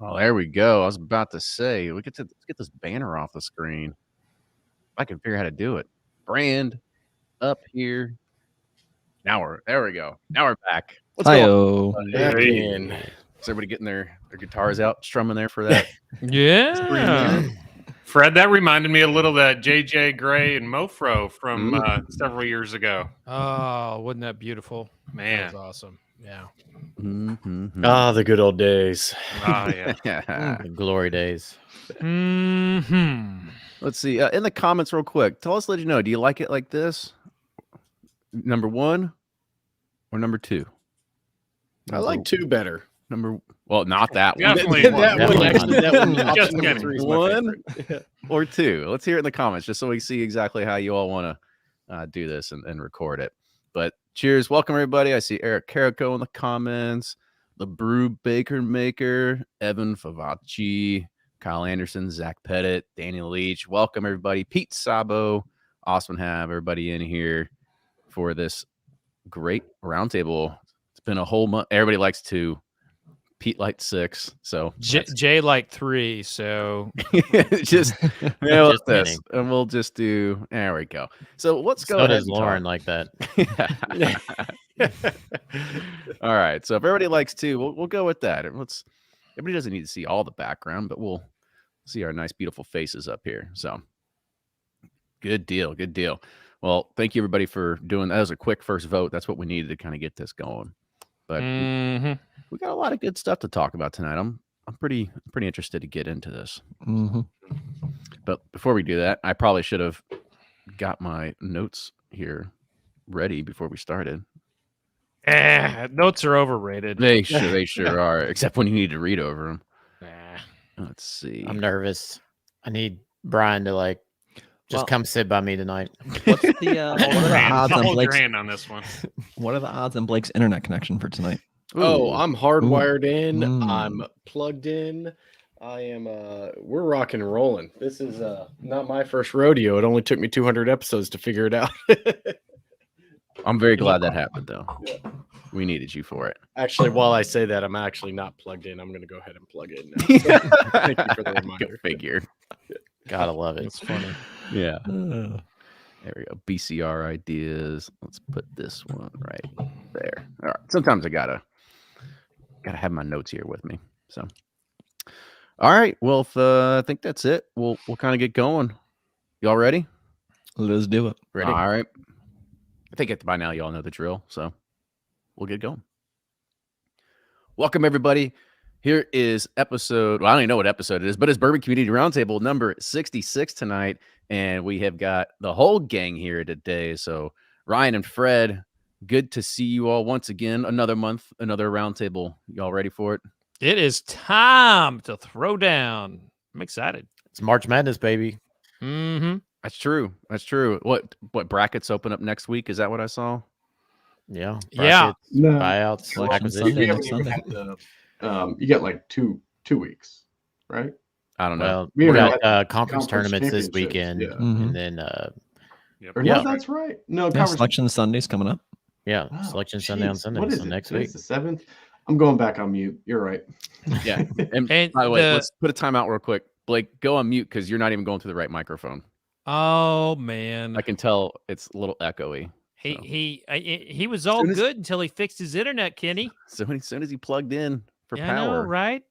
Oh, there we go. I was about to say, let's get this banner off the screen. I can figure out how to do it. Brand up here. There we go. Now we're back. What's going on? Back in. Is everybody getting their guitars out, strumming there for that? Yeah. Fred, that reminded me a little of that J.J. Gray and Mofro from several years ago. Oh, wasn't that beautiful? Man. That was awesome. Yeah. Mm-hmm. Ah, the good old days. Oh, yeah. The glory days. Mm-hmm. Let's see. In the comments real quick, tell us, let you know, do you like it like this? Number 1 or number 2? I like 2 better. Well, not that one. Definitely that one. Just Option number 3 is my 1 favorite. or 2. Let's hear it in the comments just so we see exactly how you all want to do this and record it. But cheers. Welcome, everybody. I see Eric Carrico in the comments, the Brew Baker Maker, Evan Favacci, Kyle Anderson, Zach Pettit, Daniel Leach. Welcome, everybody. Pete Sabo. Awesome to have everybody in here for this great roundtable. It's been a whole month. Everybody likes 2. Pete liked 6, so Jay liked 3, so just Just this, kidding. and we'll just do. There we go. So let's go. So ahead does and Lauren talk. like that? All right. So if everybody likes 2, we'll go with that. Everybody doesn't need to see all the background, but we'll see our nice, beautiful faces up here. So good deal. Good deal. Well, thank you everybody for doing that. That was a quick first vote. That's what we needed to kind of get this going. But we got a lot of good stuff to talk about tonight. I'm pretty interested to get into this. But before we do that, I probably should have got my notes here ready before we started. Notes are overrated. They sure are, except when you need to read over them. Let's see. I'm nervous. I need Brian to just come sit by me tonight. What's the odds on Hold your Blake's? hand on this one. What are the odds on Blake's internet connection for tonight? Oh, I'm hardwired in. Mm. I'm plugged in. I am. We're rocking and rolling. This is not my first rodeo. It only took me 200 episodes to figure it out. I'm very glad that happened, though. Yeah. We needed you for it. Actually, while I say that, I'm actually not plugged in. I'm going to go ahead and plug in now. Thank you for the Go reminder. figure. Gotta love it. It's funny. Yeah. There we go. BCR ideas. Let's put this one right there. All right. Sometimes I gotta have my notes here with me. So, all right. Well, I think that's it. We'll kind of get going. Y'all ready? Let's do it. Ready? All right. I think by now y'all know the drill. So we'll get going. Welcome everybody. Here is episode. Well, I don't even know what episode it is, but it's Bourbon Community Roundtable number 66 tonight. And we have got the whole gang here today. So Ryan and Fred, good to see you all once again. Another month, another roundtable. Y'all ready for it? It is time to throw down. I'm excited. It's March Madness, baby. Mm-hmm. That's true. That's true. What brackets open up next week? Is that what I saw? Yeah. Yeah. Brackets, No. buyouts, Selection acquisitions. Sunday Yeah, next Sunday. you got like two weeks, right? I don't know. Well, We we haven't got had conference tournaments this championships, weekend, yeah. Mhm. and then Or Yeah. no, that's right. No, Yeah, conference- Selection Sunday's coming up. yeah, Oh, selection Sunday on jeez. Sunday, What is so it? next Today's week. the 7th. I'm going back on mute. You're right. Yeah. And And by the way, the- let's put a timeout real quick. Blake, go on mute because you're not even going through the right microphone. Oh man, I can tell it's a little echoey. he was all Soon as- good until he fixed his internet, Kenny. So as soon as he plugged in for Yeah, I know, power, right?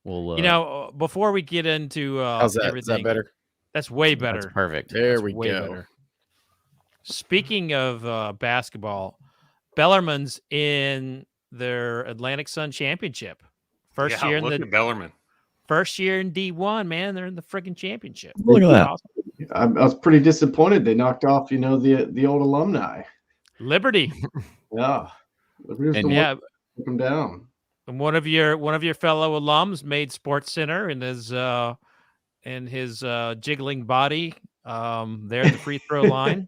we'll Before we get into How's that? everything, Is that better? That's way better. That's perfect. There That's we way go. better. Speaking of basketball, Bellarmine's in their Atlantic Sun Championship. First Yeah, year in look the at Bellarmine. first year in D1, man. They're in the freaking championship. Look at that. Awesome. I was pretty disappointed. They knocked off, the old alumni. Liberty. Yeah. Liberty And Yeah. took them down. And one of your fellow alums made Sports Center in his jiggling body there at the free throw line.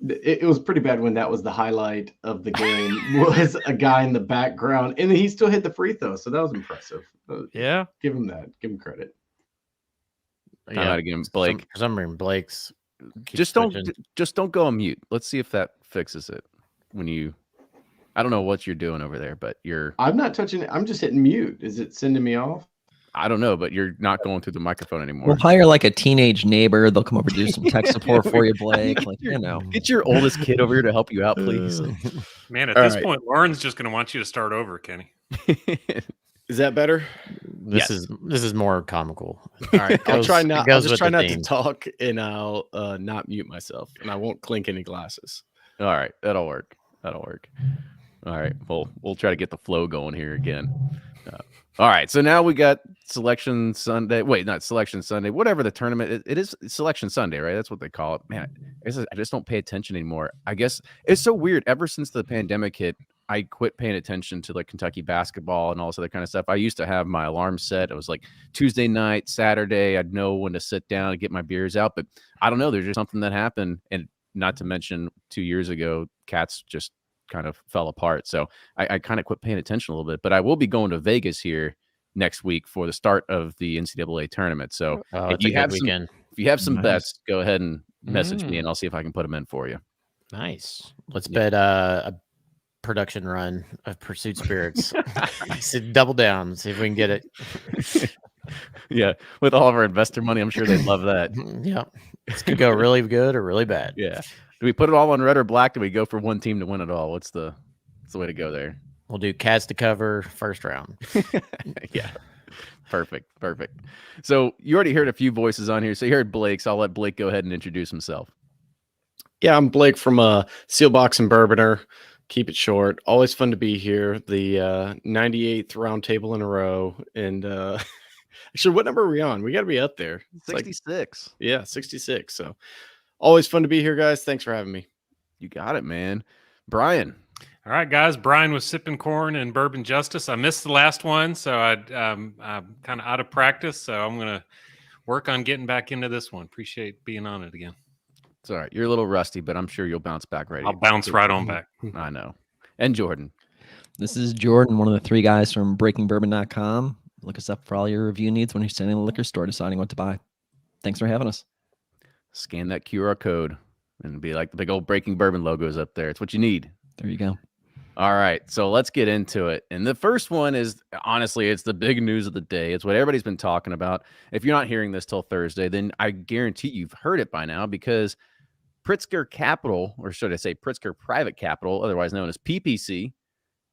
It was pretty bad when that was the highlight of the game was a guy in the background, and he still hit the free throw, so that was impressive. Yeah. Give him that. Give him credit. timeout again, Blake. For some reason, Blake's keeps Just don't switching. just don't go on mute. Let's see if that fixes it. When you, I don't know what you're doing over there, but I'm not touching it. I'm just hitting mute. Is it sending me off? I don't know, but you're not going through the microphone anymore. We'll hire like a teenage neighbor. They'll come over do some tech support for you, Blake. Like, you know. Get your oldest kid over here to help you out, please. Man, at All this right. point, Lauren's just going to want you to start over, Kenny. Is that better? This is more comical. All right, I'll try not. I'll just try not to theme. talk, and I'll not mute myself, and I won't clink any glasses. All right, that'll work. All right, well, we'll try to get the flow going here again. All right, so now we got Selection Sunday. Wait, not Selection Sunday. Whatever the tournament it is, Selection Sunday, right? That's what they call it. Man, I just don't pay attention anymore. I guess it's so weird. Ever since the pandemic hit, I quit paying attention to like Kentucky basketball and all this other kind of stuff. I used to have my alarm set. It was like Tuesday night, Saturday. I'd know when to sit down and get my beers out. But I don't know. There's just something that happened, and not to mention 2 years ago, Cats just kind of fell apart. So I kind of quit paying attention a little bit, but I will be going to Vegas here next week for the start of the NCAA tournament. So if you have some bets, go ahead and message me and I'll see if I can put them in for you. Nice. Let's bet a production run of Pursuit Spirits. So double down, see if we can get it. Yeah. With all of our investor money, I'm sure they'd love that. Yeah. This could go really good or really bad. Yeah. Do we put it all on red or black? Do we go for one team to win it all? What's the way to go there? We'll do Cats to cover first round. Yeah. Perfect. So you already heard a few voices on here. So you heard Blake, so I'll let Blake go ahead and introduce himself. Yeah, I'm Blake from Seal Box and Bourboner. Keep it short. Always fun to be here. The 98th Roundtable in a row. And actually, what number are we on? We got to be up there. It's 66. Yeah, 66. So always fun to be here, guys. Thanks for having me. You got it, man. Brian. All right, guys. Brian was sipping corn and Bourbon Justice. I missed the last one, so I'm kind of out of practice. So I'm going to work on getting back into this one. Appreciate being on it again. It's all right. You're a little rusty, but I'm sure you'll bounce back right. I'll bounce right on back. I know. And Jordan. This is Jordan, one of the three guys from BreakingBourbon.com. Look us up for all your review needs when you're standing in the liquor store deciding what to buy. Thanks for having us. Scan that QR code and be like the big old Breaking Bourbon logos up there. It's what you need. There you go. All right, so let's get into it. And the first one is, honestly, it's the big news of the day. It's what everybody's been talking about. If you're not hearing this till Thursday, then I guarantee you've heard it by now, because Pritzker Capital, or should I say Pritzker Private Capital, otherwise known as PPC,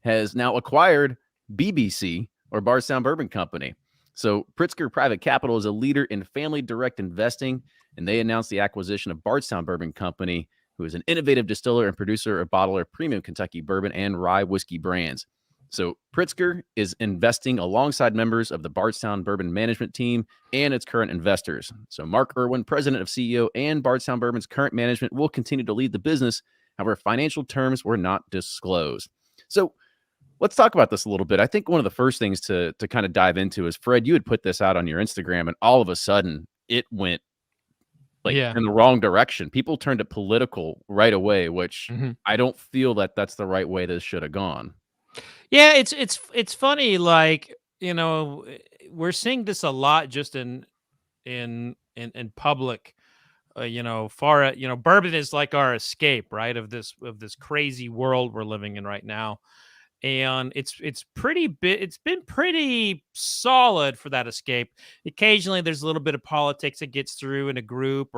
has now acquired BBC, or Bardstown Bourbon Company. So Pritzker Private Capital is a leader in family direct investing, and they announced the acquisition of Bardstown Bourbon Company, who is an innovative distiller and producer of bottler premium Kentucky bourbon and rye whiskey brands. So Pritzker is investing alongside members of the Bardstown Bourbon management team and its current investors. So Mark Irwin, president of CEO and Bardstown Bourbon's current management, will continue to lead the business. However, financial terms were not disclosed. So let's talk about this a little bit. I think one of the first things to kind of dive into is, Fred, you had put this out on your Instagram, and all of a sudden it went in the wrong direction. People turned it political right away, which I don't feel that that's the right way this should have gone. Yeah, it's funny. Like, we're seeing this a lot just in public. Bourbon is like our escape, right, of this crazy world we're living in right now. And it's been pretty solid for that escape. Occasionally there's a little bit of politics that gets through in a group,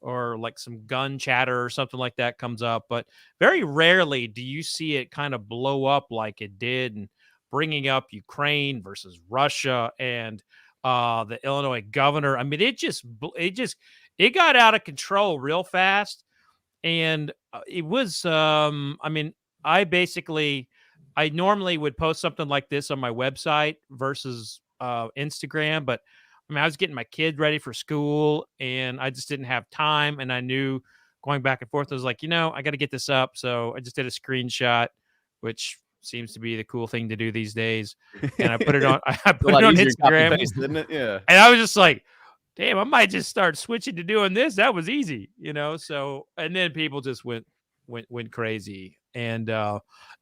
or like some gun chatter or something like that comes up, but very rarely do you see it kind of blow up like it did, and bringing up Ukraine versus Russia and the Illinois governor. I mean, it got out of control real fast. And it was I normally would post something like this on my website versus Instagram, but I was getting my kid ready for school and I just didn't have time. And I knew going back and forth, I was like, I got to get this up. So I just did a screenshot, which seems to be the cool thing to do these days. And I put it on, Instagram. Paste, isn't it? Yeah. And I was just like, damn, I might just start switching to doing this. That was easy, So, and then people just went crazy. And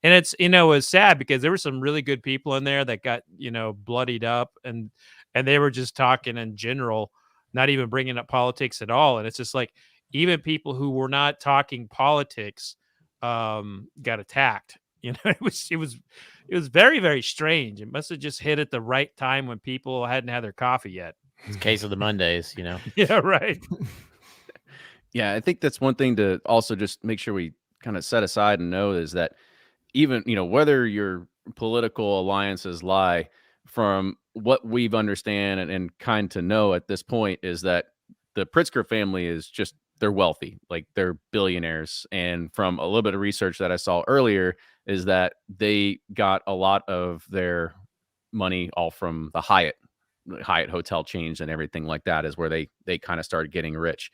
it's, it was sad because there were some really good people in there that got, bloodied up, and they were just talking in general, not even bringing up politics at all. And it's just like, even people who were not talking politics got attacked. You know, it was very, very strange. It must have just hit at the right time when people hadn't had their coffee yet. It's a case of the Mondays, Yeah, right. Yeah, I think that's one thing to also just make sure we kind of set aside and know is that even, whether your political alliances lie, from what we've understand and kind to know at this point is that the Pritzker family is just, they're wealthy, like they're billionaires. And from a little bit of research that I saw earlier is that they got a lot of their money all from the Hyatt hotel chains and everything like that is where they kind of started getting rich.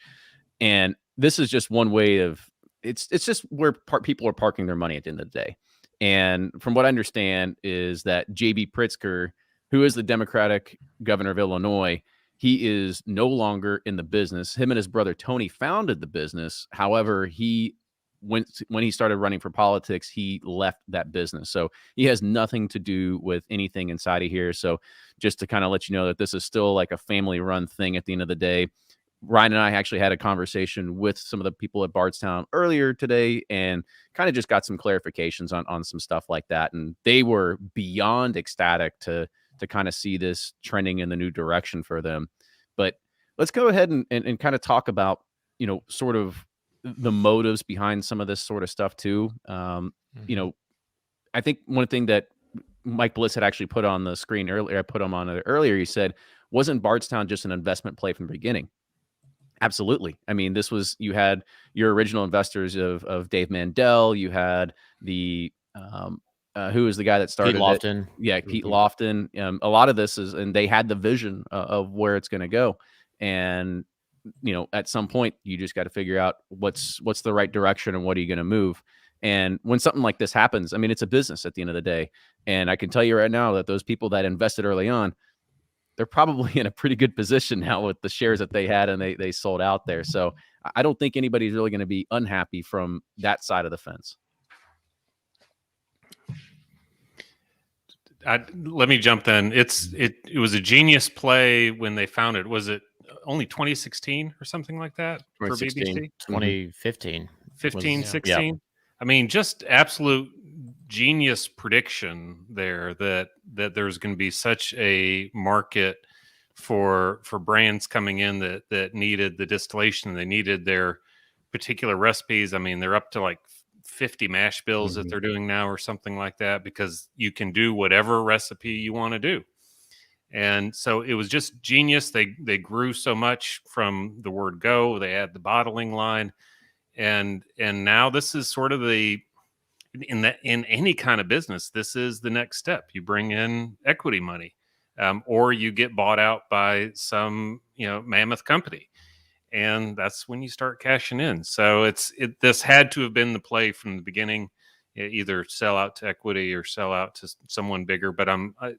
And this is just one way of it's just where people are parking their money at the end of the day. And from what I understand is that JB Pritzker, who is the Democratic governor of Illinois, he is no longer in the business. Him and his brother Tony founded the business. However, when he started running for politics, he left that business. So he has nothing to do with anything inside of here. So just to kind of let you know that this is still like a family run thing at the end of the day. Ryan and I actually had a conversation with some of the people at Bardstown earlier today and kind of just got some clarifications on some stuff like that. And they were beyond ecstatic to kind of see this trending in the new direction for them. But let's go ahead and kind of talk about, sort of the motives behind some of this sort of stuff too. I think one thing that Mike Bliss had actually put on the screen earlier, I put him on it earlier. He said, wasn't Bardstown just an investment play from the beginning? Absolutely. I mean, you had your original investors of Dave Mandel. You had the, who was the guy that started Pete Lofton. it? Yeah, Pete Lofton. A lot of this is, and they had the vision of where it's going to go. And, at some point you just got to figure out what's the right direction and what are you going to move. And when something like this happens, I mean, it's a business at the end of the day. And I can tell you right now that those people that invested early on, they're probably in a pretty good position now with the shares that they had and they sold out there. So I don't think anybody's really going to be unhappy from that side of the fence. Let me jump then. It was a genius play when they found it. Was it only 2016 or something like that for 2016. BBC? 2015. 15, Was- 16? yeah. I mean, just absolute genius prediction there that there's going to be such a market for brands coming in that needed the distillation. They needed their particular recipes. I mean, they're up to like 50 mash bills that they're doing now or something like that, because you can do whatever recipe you want to do. And so it was just genius. They grew so much from the word go. They had the bottling line, and now this is sort of in any kind of business, this is the next step. You bring in equity money, or you get bought out by some mammoth company, and that's when you start cashing in. So this had to have been the play from the beginning. Either sell out to equity or sell out to someone bigger. But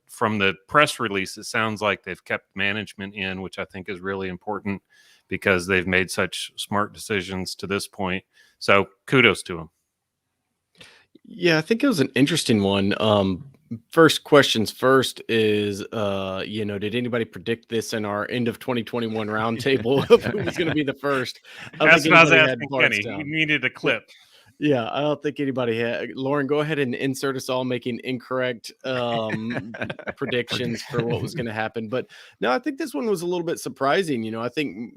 from the press release, it sounds like they've kept management in, which I think is really important because they've made such smart decisions to this point. So kudos to them. Yeah, I think it was an interesting one. First questions first is, did anybody predict this in our end of 2021 roundtable of who was going to be the first? That's what I was asking Kenny. He needed a clip. Yeah, I don't think anybody had. Lauren, go ahead and insert us all making incorrect predictions for what was going to happen. But no, I think this one was a little bit surprising. I think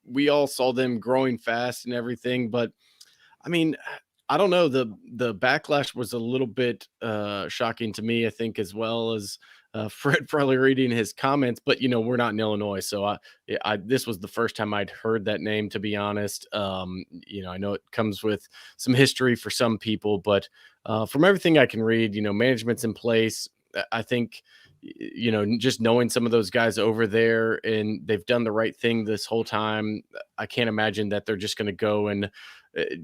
we all saw them growing fast and everything. But I mean, I don't know. The backlash was a little bit shocking to me, I think, as well as Fred probably reading his comments. But, we're not in Illinois. So this was the first time I'd heard that name, to be honest. I know it comes with some history for some people, but from everything I can read, management's in place. I think, just knowing some of those guys over there and they've done the right thing this whole time. I can't imagine that they're just going to go and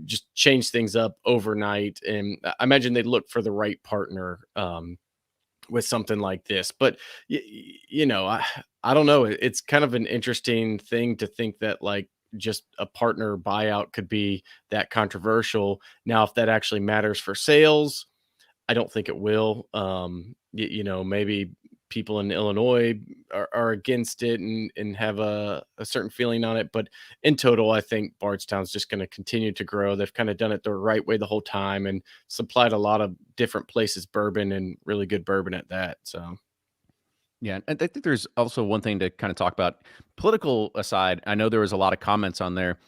just change things up overnight. And I imagine they'd look for the right partner with something like this. But, I don't know. It's kind of an interesting thing to think that like just a partner buyout could be that controversial. Now, if that actually matters for sales, I don't think it will. Maybe people in Illinois are against it and have a certain feeling on it. But in total, I think Bardstown's just going to continue to grow. They've kind of done it the right way the whole time and supplied a lot of different places bourbon, and really good bourbon at that. So Yeah, and I think there's also one thing to kind of talk about. Political aside, I know there was a lot of comments on there.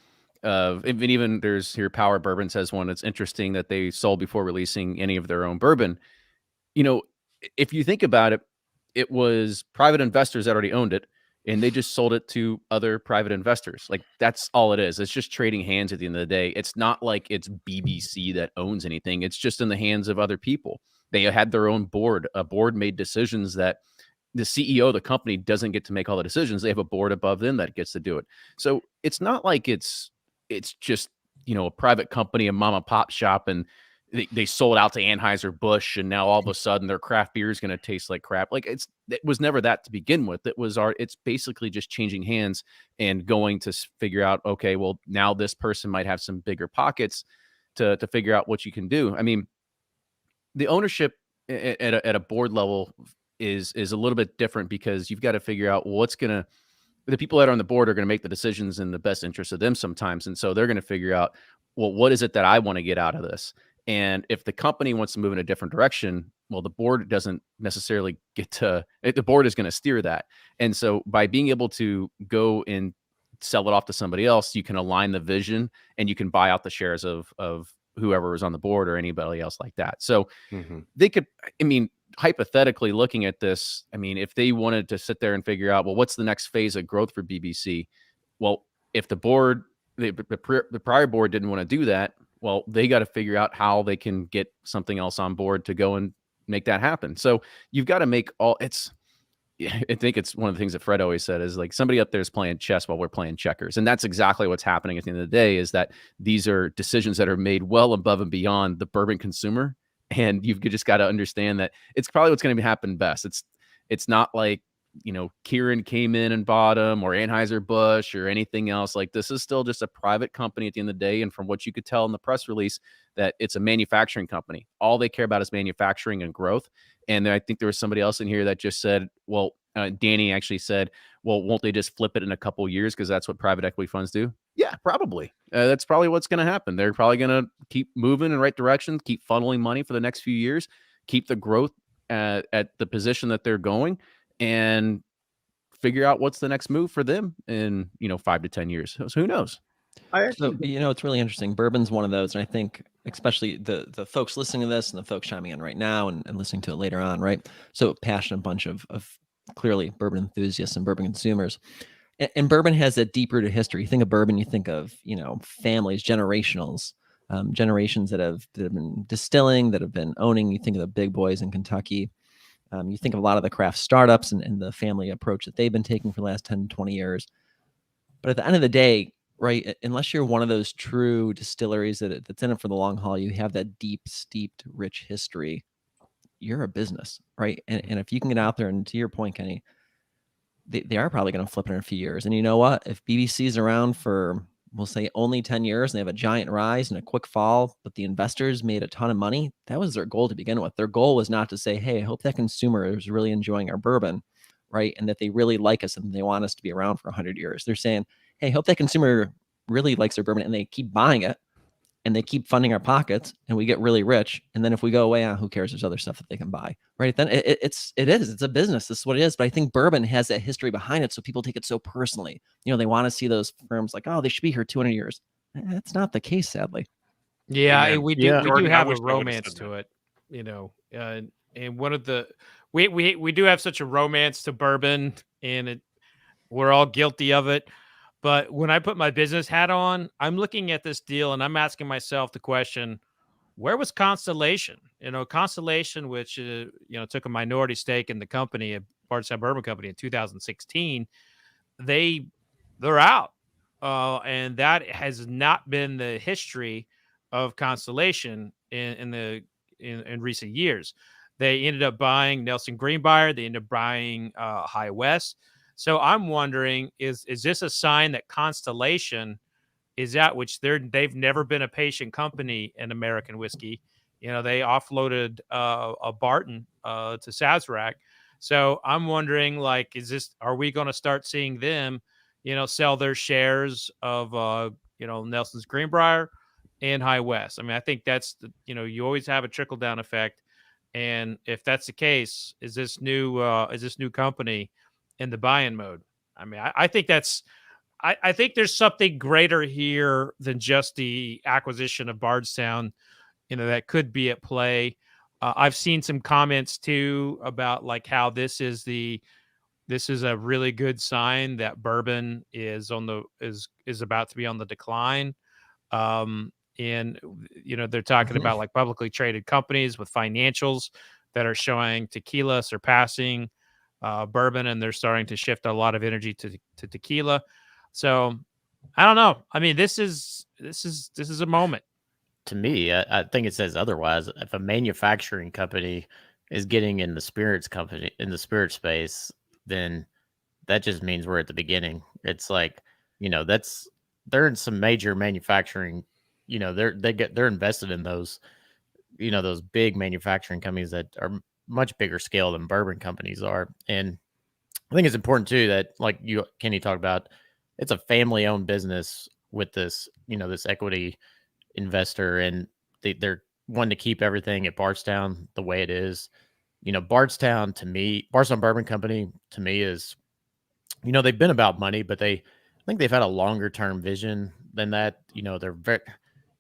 Even there's here Power Bourbon says one. It's interesting that they sold before releasing any of their own bourbon. You know, if you think about it, it was private investors that already owned it, and they just sold it to other private investors. Like, that's all it is. It's just trading hands at the end of the day. It's not like it's BBC that owns anything. It's just in the hands of other people. They had their own board. A board made decisions that the CEO of the company doesn't get to make all the decisions. They have a board above them that gets to do it. So it's not like it's just, a private company, a mom and pop shop, and they sold out to Anheuser-Busch, and now all of a sudden their craft beer is going to taste like crap. Like, it was never that to begin with. It's basically just changing hands and going to figure out, okay, well, now this person might have some bigger pockets to figure out what you can do. I mean, the ownership at a board level is a little bit different, because you've got to figure out the people that are on the board are going to make the decisions in the best interest of them sometimes. And so they're going to figure out, well, what is it that I want to get out of this? And if the company wants to move in a different direction, well, the board doesn't necessarily the board is going to steer that. And so by being able to go and sell it off to somebody else, you can align the vision, and you can buy out the shares of whoever is on the board or anybody else like that. So they could, hypothetically looking at this, if they wanted to sit there and figure out, well, what's the next phase of growth for BBC? Well, if the board, the prior board didn't want to do that, well, they got to figure out how they can get something else on board to go and make that happen. So you've got to make I think it's one of the things that Fred always said is, like, somebody up there is playing chess while we're playing checkers. And that's exactly what's happening at the end of the day, is that these are decisions that are made well above and beyond the bourbon consumer. And you've just got to understand that it's probably what's going to happen best. It's not like, Kieran came in and bought them, or Anheuser-Busch or anything else. Like, this is still just a private company at the end of the day. And from what you could tell in the press release, that it's a manufacturing company. All they care about is manufacturing and growth. And I think there was somebody else in here that just said, well, Danny actually said, well, won't they just flip it in a couple years? Because that's what private equity funds do. Yeah, probably. That's probably what's going to happen. They're probably going to keep moving in the right direction, keep funneling money for the next few years, keep the growth at the position that they're going, and figure out what's the next move for them in 5 to 10 years. So who knows? So, it's really interesting. Bourbon's one of those, and I think especially the folks listening to this and the folks chiming in right now and listening to it later on, right? So passionate bunch of clearly bourbon enthusiasts and bourbon consumers. And bourbon has a deep rooted history. You think of bourbon, you think of, families, generations that have been distilling, that have been owning. You think of the big boys in Kentucky. You think of a lot of the craft startups and the family approach that they've been taking for the last 10, 20 years. But at the end of the day, right, unless you're one of those true distilleries that's in it for the long haul, you have that deep, steeped, rich history, you're a business, right? And if you can get out there, and to your point, Kenny, they are probably going to flip it in a few years. And you know what? If BBC is around for, we'll say, only 10 years, and they have a giant rise and a quick fall, but the investors made a ton of money, that was their goal to begin with. Their goal was not to say, hey, I hope that consumer is really enjoying our bourbon, right? And that they really like us and they want us to be around for 100 years. They're saying, hey, I hope that consumer really likes their bourbon, and they keep buying it, and they keep funding our pockets, and we get really rich. And then if we go away, who cares? There's other stuff that they can buy, right? Then it's a business. This is what it is. But I think bourbon has that history behind it, so people take it so personally. They want to see those firms like, oh, they should be here 200 years. That's not the case, sadly. Yeah, Amen. we do. Yeah. We Jordan, do I have a wish I would've romance said to it, and one of the we do have such a romance to bourbon, and we're all guilty of it. But when I put my business hat on, I'm looking at this deal and I'm asking myself the question, where was Constellation? Constellation, which, took a minority stake in the company, Bardstown Bourbon Company, in 2016, they're out. And that has not been the history of Constellation in recent years. They ended up buying Nelson Greenbrier. They ended up buying High West. So I'm wondering, is this a sign that Constellation is out, which they've never been a patient company in American whiskey. They offloaded a Barton to Sazerac. So I'm wondering, like, are we going to start seeing them, sell their shares of, Nelson's Greenbrier and High West? I mean, I think that's you always have a trickle down effect. And if that's the case, is this new company in the buy-in mode? I mean, I think I think there's something greater here than just the acquisition of Bardstown, that could be at play. I've seen some comments too about like how this is a really good sign that bourbon is about to be on the decline. And they're talking about like publicly traded companies with financials that are showing tequila surpassing bourbon, and they're starting to shift a lot of energy to tequila. So I don't know. I mean, this is a moment. To me, I think it says otherwise. If a manufacturing company is getting in the spirit space, then that just means we're at the beginning. It's like, they're in some major manufacturing, they're invested in those, those big manufacturing companies that are much bigger scale than bourbon companies are. And I think it's important too that, like Kenny talked about, it's a family owned business with this, this equity investor, and they're wanting to keep everything at Bardstown the way it is. Bardstown Bourbon Company to me is, they've been about money, but I think they've had a longer term vision than that. They're very,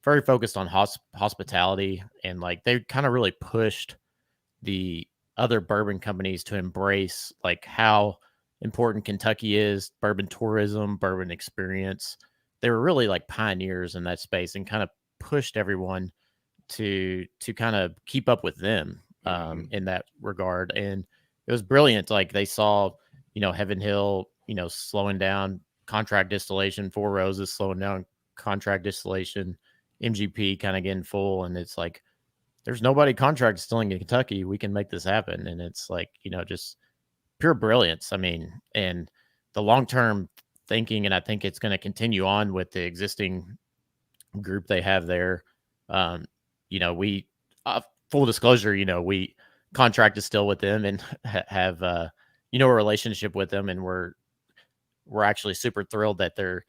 very focused on hospitality, and like they kind of really pushed the other bourbon companies to embrace like how important Kentucky is, bourbon tourism, bourbon experience. They were really like pioneers in that space and kind of pushed everyone to kind of keep up with them in that regard. And it was brilliant. Like they saw, Heaven Hill, slowing down contract distillation, Four Roses slowing down contract distillation, MGP kind of getting full. And it's like, there's nobody contract distilling in Kentucky. We can make this happen. And it's like, just pure brilliance. I mean, and the long-term thinking, and I think it's going to continue on with the existing group they have there. We full disclosure, we contract distill with them and have a relationship with them, and we're actually super thrilled that they're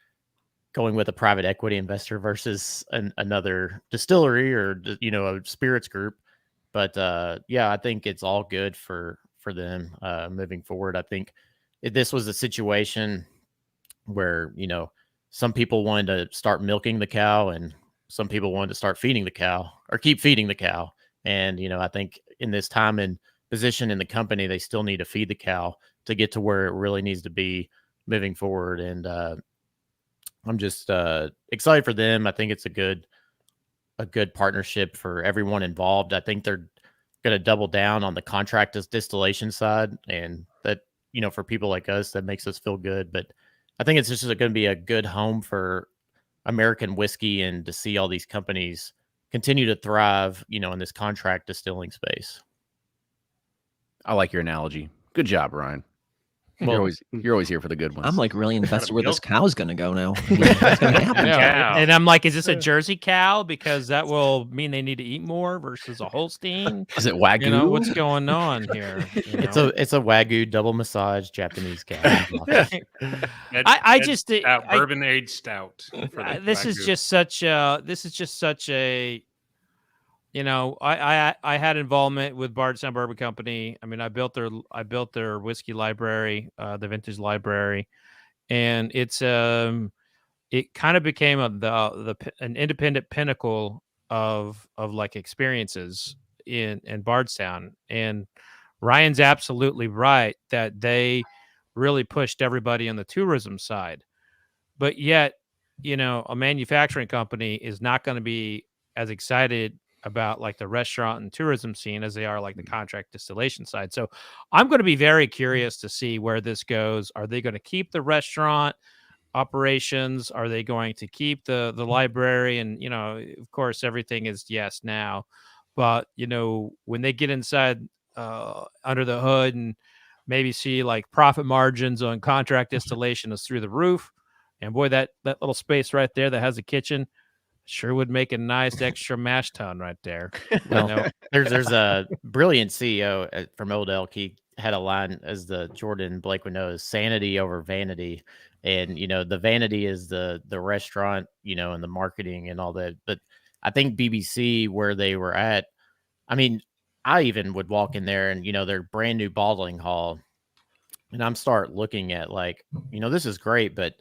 going with a private equity investor versus another distillery or a spirits group. But I think it's all good for them moving forward. I think this was a situation where some people wanted to start milking the cow, and some people wanted to start feeding the cow or keep feeding the cow. And I think in this time and position in the company, they still need to feed the cow to get to where it really needs to be moving forward. And I'm just excited for them. I think it's a good partnership for everyone involved. I think they're going to double down on the contract distillation side, and that for people like us, that makes us feel good. But I think it's just going to be a good home for American whiskey, and to see all these companies continue to thrive, in this contract distilling space. I like your analogy. Good job, Ryan. Well, you're always here for the good ones. I'm like really invested where this cow's going to go now. What's going to happen? Yeah. And I'm like, is this a Jersey cow? Because that will mean they need to eat more versus a Holstein. Is it Wagyu? What's going on here? It's a Wagyu double massage Japanese cow. I just bourbon aged stout. This is just such a. I had involvement with Bardstown Bourbon Company. I mean, I built their whiskey library, the vintage library, and it kind of became an independent pinnacle of like experiences in Bardstown. And Ryan's absolutely right that they really pushed everybody on the tourism side, but yet, a manufacturing company is not going to be as excited about like the restaurant and tourism scene as they are like the contract distillation side. So I'm going to be very curious to see where this goes. Are they going to keep the restaurant operations? Are they going to keep the library? And, of course, everything is yes now. But, when they get inside under the hood and maybe see like profit margins on contract distillation is through the roof. And boy, that little space right there that has a kitchen sure would make a nice extra mash tun right there. Well, there's a brilliant CEO from Old Elk. He had a line, as the Jordan Blake would know, is sanity over vanity. And, the vanity is the restaurant, and the marketing and all that. But I think BBC, where they were at, I mean, I even would walk in there and, their brand new bottling hall, and I'm start looking at like, this is great. But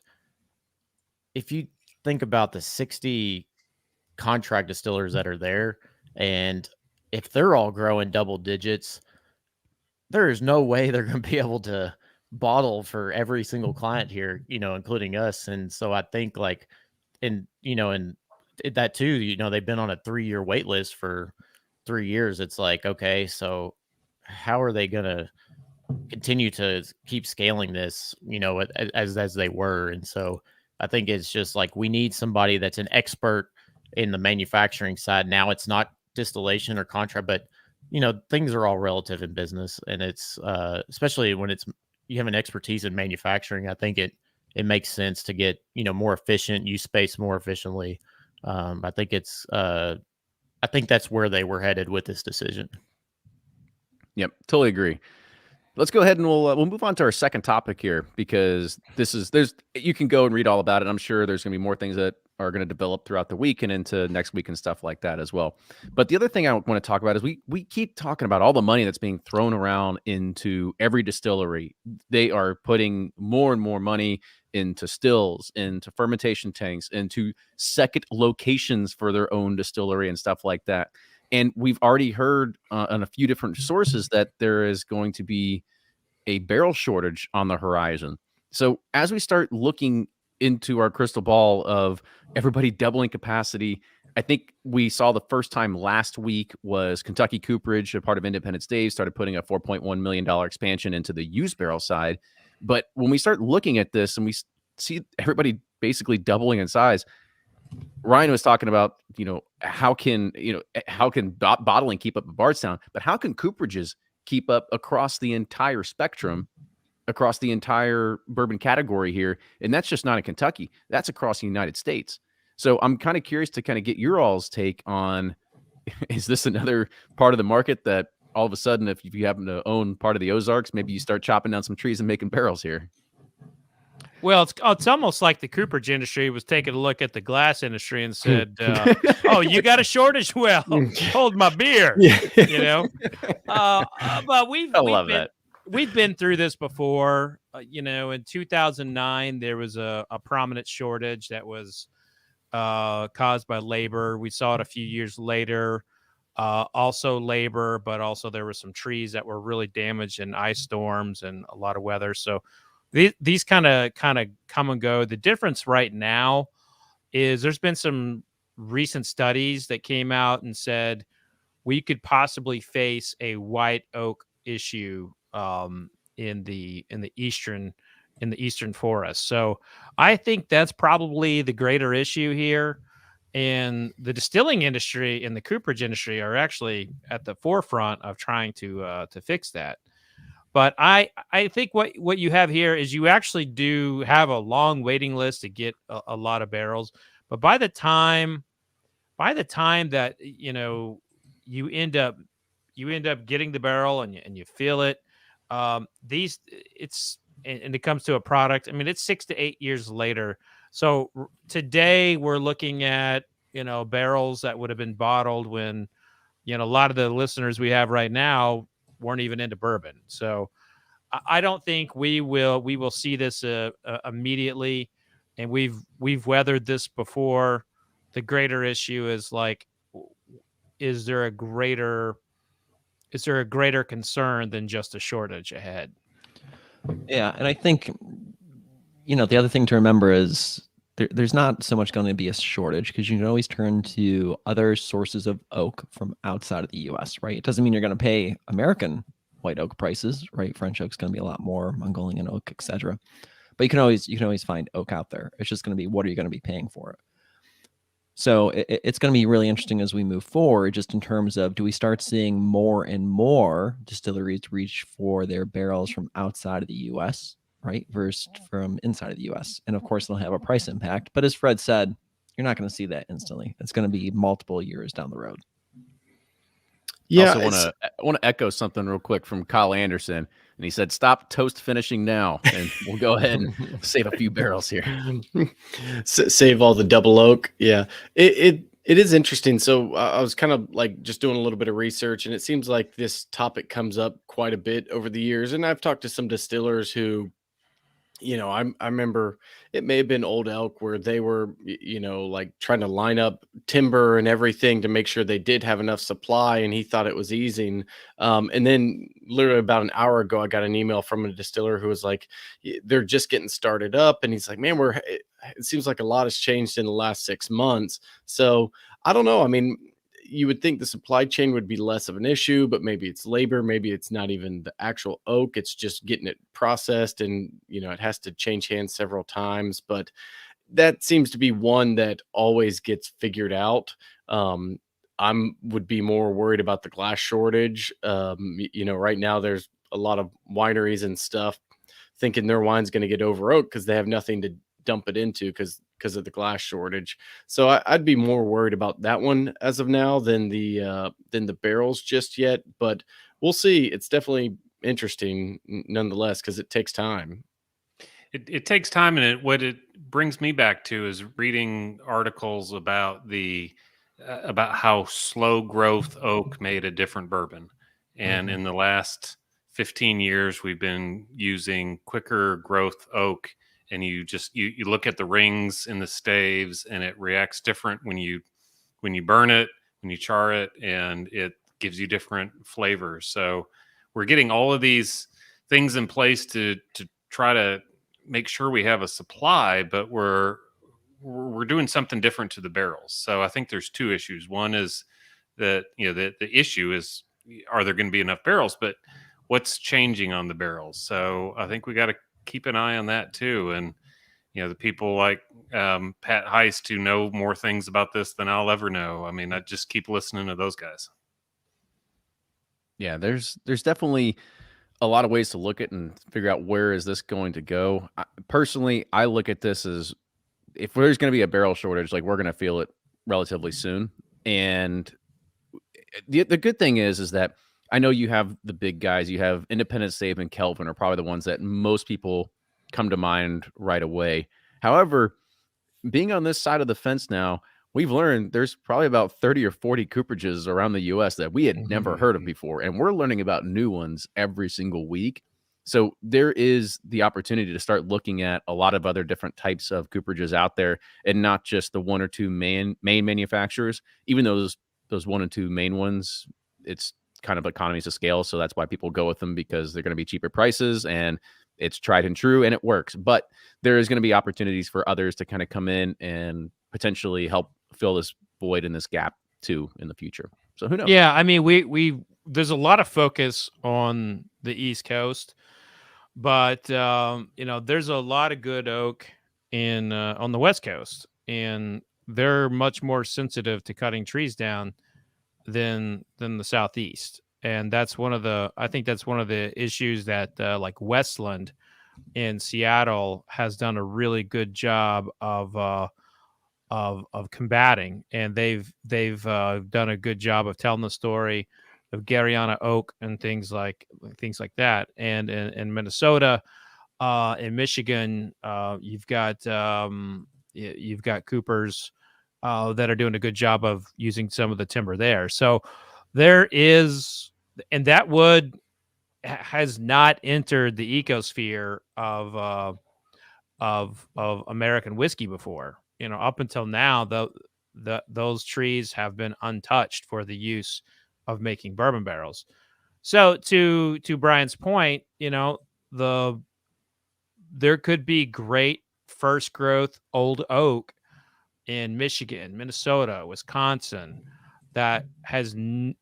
if you think about the 60 contract distillers that are there, and if they're all growing double digits, there is no way they're going to be able to bottle for every single client here, including us. And so I think like, and that too, they've been on a 3-year wait list for 3 years. It's like, okay, so how are they going to continue to keep scaling this, as they were? And so I think it's just like, we need somebody that's an expert in the manufacturing side. Now it's not distillation or contract, but things are all relative in business, and it's especially when you have an expertise in manufacturing. I think it makes sense to get more efficient, use space more efficiently. I think that's where they were headed with this decision. Yep, totally agree. Let's go ahead and we'll move on to our second topic here, because you can go and read all about it. I'm sure there's going to be more things that are going to develop throughout the week and into next week and stuff like that as well. But the other thing I want to talk about is we keep talking about all the money that's being thrown around into every distillery. They are putting more and more money into stills, into fermentation tanks, into second locations for their own distillery and stuff like that. And we've already heard on a few different sources that there is going to be a barrel shortage on the horizon. So as we start looking into our crystal ball of everybody doubling capacity, I think we saw the first time last week was Kentucky Cooperage, a part of Independence Dave, started putting a $4.1 million expansion into the used barrel side. But when we start looking at this and we see everybody basically doubling in size, Ryan was talking about, how can bottling keep up at Bardstown, but how can cooperages keep up across the entire spectrum, across the entire bourbon category here? And that's just not in Kentucky. That's across the United States. So I'm kind of curious to kind of get your all's take on, is this another part of the market that all of a sudden, if you happen to own part of the Ozarks, maybe you start chopping down some trees and making barrels here? Well, it's almost like the cooperage industry was taking a look at the glass industry and said, "Oh, you got a shortage? Well, hold my beer." But we've been through this before. In 2009, there was a prominent shortage that was caused by labor. We saw it a few years later. Also labor, but also there were some trees that were really damaged in ice storms and a lot of weather. So these kind of come and go. The difference right now is there's been some recent studies that came out and said we could possibly face a white oak issue in the eastern forest. So I think that's probably the greater issue here. And the distilling industry and the cooperage industry are actually at the forefront of trying to fix that. But I think what you have here is you actually do have a long waiting list to get a lot of barrels. But by the time that you end up getting the barrel and you feel it, and it comes to a product. I mean, it's 6 to 8 years later. So today we're looking at barrels that would have been bottled when a lot of the listeners we have right now weren't even into bourbon. So I don't think we will see this immediately. And we've weathered this before. The greater issue is like, is there a greater concern than just a shortage ahead? Yeah. And I think, the other thing to remember is there's not so much going to be a shortage, because you can always turn to other sources of oak from outside of the U.S., right? It doesn't mean you're going to pay American white oak prices, right? French oak's going to be a lot more, Mongolian oak, etc. But you can always find oak out there. It's just going to be, what are you going to be paying for it? So it's going to be really interesting as we move forward, just in terms of, do we start seeing more and more distilleries reach for their barrels from outside of the U.S., right, versus from inside of the U.S. And of course, it'll have a price impact. But as Fred said, you're not going to see that instantly. It's going to be multiple years down the road. Yeah, also want to echo something real quick from Kyle Anderson, and he said, "Stop toast finishing now," and we'll go ahead and save a few barrels here. Save all the double oak. Yeah, it is interesting. So I was kind of like just doing a little bit of research, and it seems like this topic comes up quite a bit over the years. And I've talked to some distillers who, I remember it may have been Old Elk where they were, like trying to line up timber and everything to make sure they did have enough supply, and he thought it was easing. And then literally about an hour ago, I got an email from a distiller who was like, they're just getting started up, and he's like, man, it seems like a lot has changed in the last 6 months. So I don't know. I mean, you would think the supply chain would be less of an issue, but maybe it's labor, maybe it's not even the actual oak, it's just getting it processed, and it has to change hands several times. But that seems to be one that always gets figured out. Would be more worried about the glass shortage. Right now there's a lot of wineries and stuff thinking their wine's going to get over oak because they have nothing to dump it into because of the glass shortage. So I'd be more worried about that one as of now than the barrels just yet. But we'll see. It's definitely interesting nonetheless because it takes time. It takes time, and what it brings me back to is reading articles about about how slow growth oak made a different bourbon, and in the last 15 years we've been using quicker growth oak. And you look at the rings in the staves, and it reacts different when you burn it, when you char it, and it gives you different flavors. So we're getting all of these things in place to try to make sure we have a supply, but we're doing something different to the barrels. So I think there's two issues. One is that the issue is, are there going to be enough barrels? But what's changing on the barrels? So I think we got to keep an eye on that too. And the people like Pat Heist who know more things about this than I'll ever know. I mean, I just keep listening to those guys. Yeah, there's definitely a lot of ways to look at and figure out where is this going to go. Personally, I look at this as, if there's going to be a barrel shortage, like, we're going to feel it relatively soon. And the good thing is that I know you have the big guys. You have Independent Stave and Kelvin are probably the ones that most people come to mind right away. However, being on this side of the fence now, we've learned there's probably about 30 or 40 cooperages around the U.S. that we had never heard of before, and we're learning about new ones every single week. So there is the opportunity to start looking at a lot of other different types of cooperages out there, and not just the one or two main manufacturers. Even those one and two main ones, it's kind of economies of scale. So that's why people go with them, because they're going to be cheaper prices and it's tried and true and it works. But there is going to be opportunities for others to kind of come in and potentially help fill this void and this gap too in the future. So who knows? Yeah, I mean, we there's a lot of focus on the East Coast, but there's a lot of good oak in on the West Coast, and they're much more sensitive to cutting trees down than the Southeast. And I think that's one of the issues that like Westland in Seattle has done a really good job of combating, and they've done a good job of telling the story of Garyana oak and things like that. And in Minnesota, in Michigan, you've got Coopers that are doing a good job of using some of the timber there. So there is, and that wood has not entered the ecosphere of American whiskey before. Up until now, those trees have been untouched for the use of making bourbon barrels. So to Brian's point, there could be great first growth old oak in Michigan, Minnesota, Wisconsin that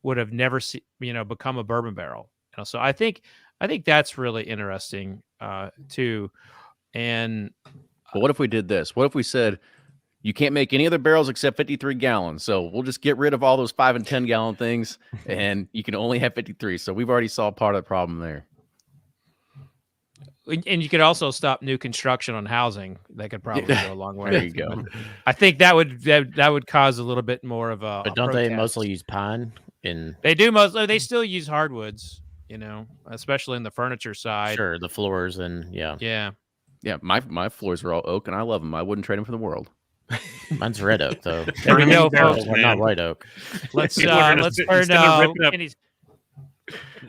would have never become a bourbon barrel. So I think that's really interesting too. And but what if we did this? What if we said, you can't make any other barrels except 53 gallons. So we'll just get rid of all those 5 and 10 gallon things, and you can only have 53. So we've already solved part of the problem there. And you could also stop new construction on housing. That could probably go a long way. There you go. I think that would cause a little bit more of a. But don't they mostly use pine They do mostly. They still use hardwoods, especially in the furniture side. Sure, the floors and yeah. Yeah, my floors are all oak, and I love them. I wouldn't trade them for the world. Mine's red oak though. There we go, folks. Well, not white oak. Let's People are gonna- turn instead of ripping up- Kenny's-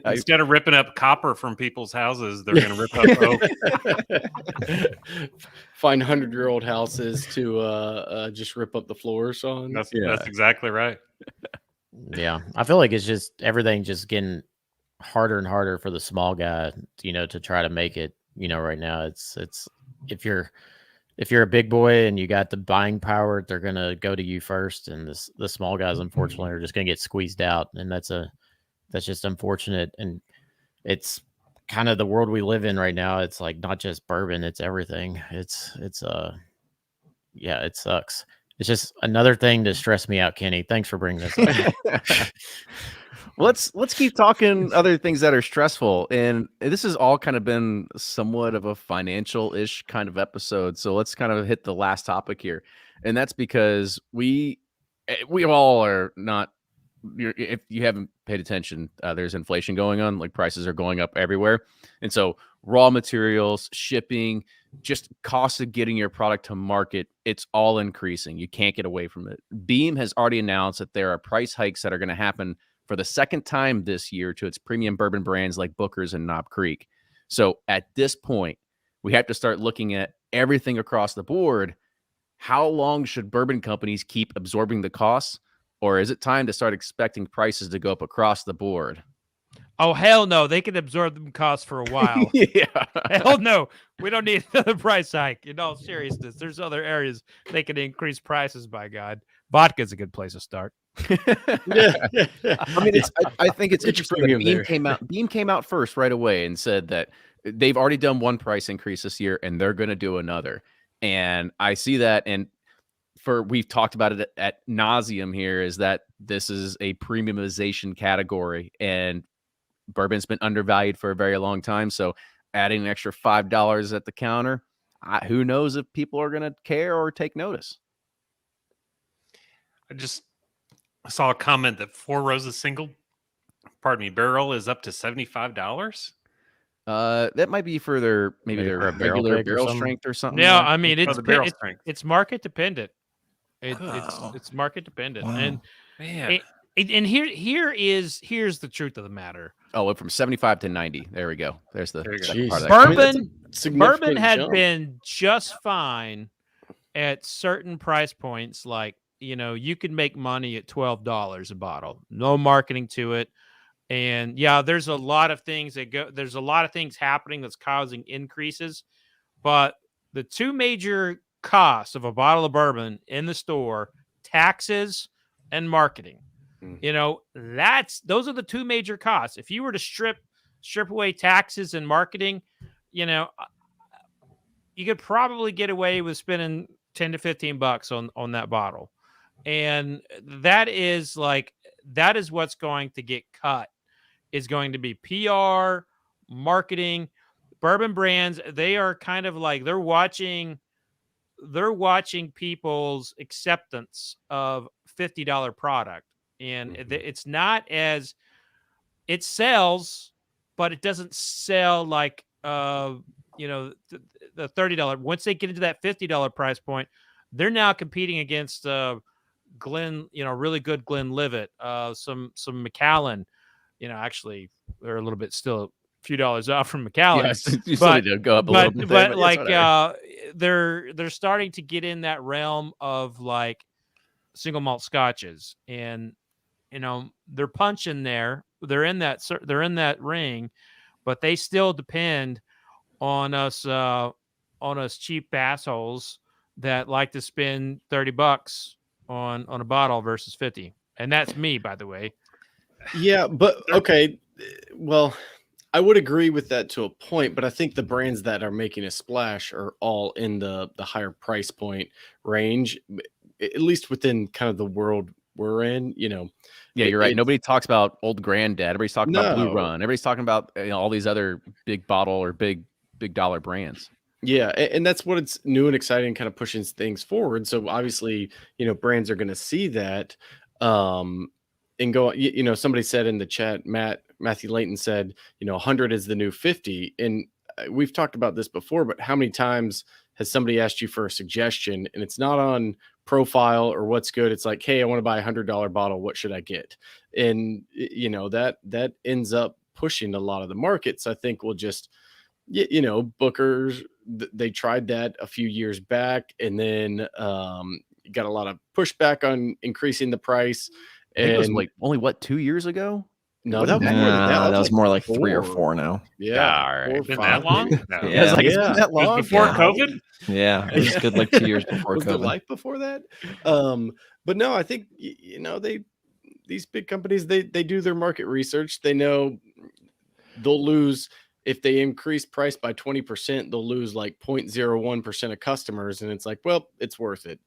Instead of ripping up copper from people's houses, they're going to rip up oak. Find 100-year-old houses to just rip up the floors on. That's exactly right. Yeah, I feel like it's just everything just getting harder and harder for the small guy, to try to make it. Right now it's if you're a big boy and you got the buying power, they're gonna go to you first, and the small guys unfortunately are just gonna get squeezed out, and that's just unfortunate. And it's kind of the world we live in right now. It's like not just bourbon, it's everything. It sucks. It's just another thing to stress me out, Kenny. Thanks for bringing this up. Let's keep talking other things that are stressful. And this has all kind of been somewhat of a financial-ish kind of episode. So let's kind of hit the last topic here. And that's because we all are not, if you haven't paid attention, there's inflation going on, like prices are going up everywhere. And so raw materials, shipping, just costs of getting your product to market, it's all increasing. You can't get away from it. Beam has already announced that there are price hikes that are going to happen for the second time this year to its premium bourbon brands like Booker's and Knob Creek. So at this point, we have to start looking at everything across the board. How long should bourbon companies keep absorbing the costs? Or is it time to start expecting prices to go up across the board? Oh, hell no. They can absorb them costs for a while. Yeah. Hell no. We don't need another price hike. In all seriousness, there's other areas they can increase prices, by God. Vodka's a good place to start. I mean, I think it's interesting that Beam came out first right away and said that they've already done one price increase this year and they're going to do another. And I see that. And we've talked about it at nauseum here, is that this is a premiumization category and bourbon's been undervalued for a very long time. So adding an extra $5 at the counter, who knows if people are going to care or take notice. I just saw a comment that Four Roses single, barrel is up to $75. That might be for their for a regular barrel something. strength or something. Yeah, like I mean, the barrel strength. it's market dependent. Wow. It's market dependent. Wow. And Man. and here's the truth of the matter. Oh, went from 75 to 90. There we go. There's the There you go. second part of that. Bourbon- that's a significant Bourbon had jump. been just fine at certain price points, like you could make money at $12 a bottle, no marketing to it. And yeah, there's a lot of things there's a lot of things happening that's causing increases, but the two major costs of a bottle of bourbon in the store, taxes and marketing. Those are the two major costs. If you were to strip away taxes and marketing, you could probably get away with spending $10 to $15 on that bottle. And that is what's going to get cut, is going to be PR, marketing. Bourbon brands, they are kind of like they're watching people's acceptance of $50 product. And it's not as it sells, but it doesn't sell like the $30. Once they get into that $50 price point, they're now competing against Glen, really good Glenlivet, some Macallan. Actually, they're a little bit still a few dollars off from Macallan. Yes, you still need to go up a little bit. But Yes, like whatever. they're starting to get in that realm of like single malt scotches, and they're punching there. They're in that ring, but they still depend on us cheap assholes that like to spend $30 on a bottle versus 50. And that's me, by the way. Yeah, but okay. Well, I would agree with that to a point, but I think the brands that are making a splash are all in the higher price point range, at least within kind of the world we're in, Yeah, you're right. Nobody talks about Old Granddad. Everybody's talking about Blue No. Run. Everybody's talking about all these other big bottle or big dollar brands. Yeah, and that's what it's new and exciting, kind of pushing things forward. So obviously, brands are going to see that, and go, somebody said in the chat, Matthew Layton said, 100 is the new 50. And we've talked about this before, but how many times has somebody asked you for a suggestion and it's not on profile or what's good? It's like, hey, I want to buy $100 bottle. What should I get? And, that ends up pushing a lot of the markets. I think we'll just, Booker's, they tried that a few years back and then got a lot of pushback on increasing the price. I think it was like only 2 years ago? No, that was more than that. That was like more like 3 or 4 now. Yeah. All right. It's been that long? No. Yeah. It's Yeah. been that It was long? before Yeah. COVID? Yeah, it was good like 2 years before Was there COVID. life before that? But no, I think these big companies they do their market research. They know they'll lose if they increase price by 20%. They'll lose like 0.01% of customers, and it's like, well, it's worth it.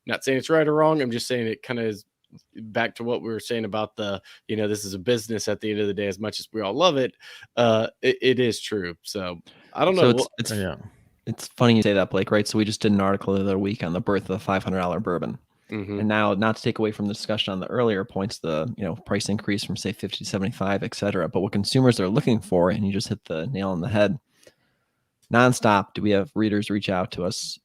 Not saying it's right or wrong. I'm just saying it kind of is back to what we were saying about the this is a business at the end of the day. As much as we all love it, it is true. So I don't know. So it's funny you say that, Blake, right? So we just did an article the other week on the birth of the $500 bourbon. Mhm. And now, not to take away from the discussion on the earlier points, the price increase from say 50 to 75, et cetera, but what consumers are looking for, and you just hit the nail on the head. Nonstop, do we have readers reach out to us,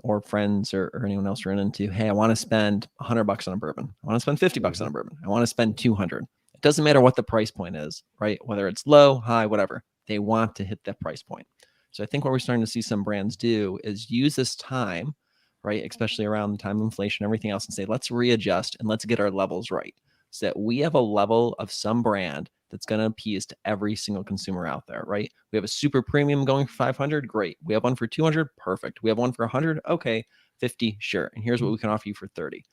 or friends or anyone else run into, hey, I want to spend $100 on a bourbon. I want to spend $50 on a bourbon. I want to spend $200. It doesn't matter what the price point is, right? Whether it's low, high, whatever, they want to hit that price point. So I think what we're starting to see some brands do is use this time, right, especially around the time of inflation and everything else, and say, let's readjust and let's get our levels right so that we have a level of some brand that's going to appease to every single consumer out there, right? We have a super premium going for 500, great. We have one for 200, perfect. We have one for 100, okay. 50, sure. And here's what we can offer you for 30,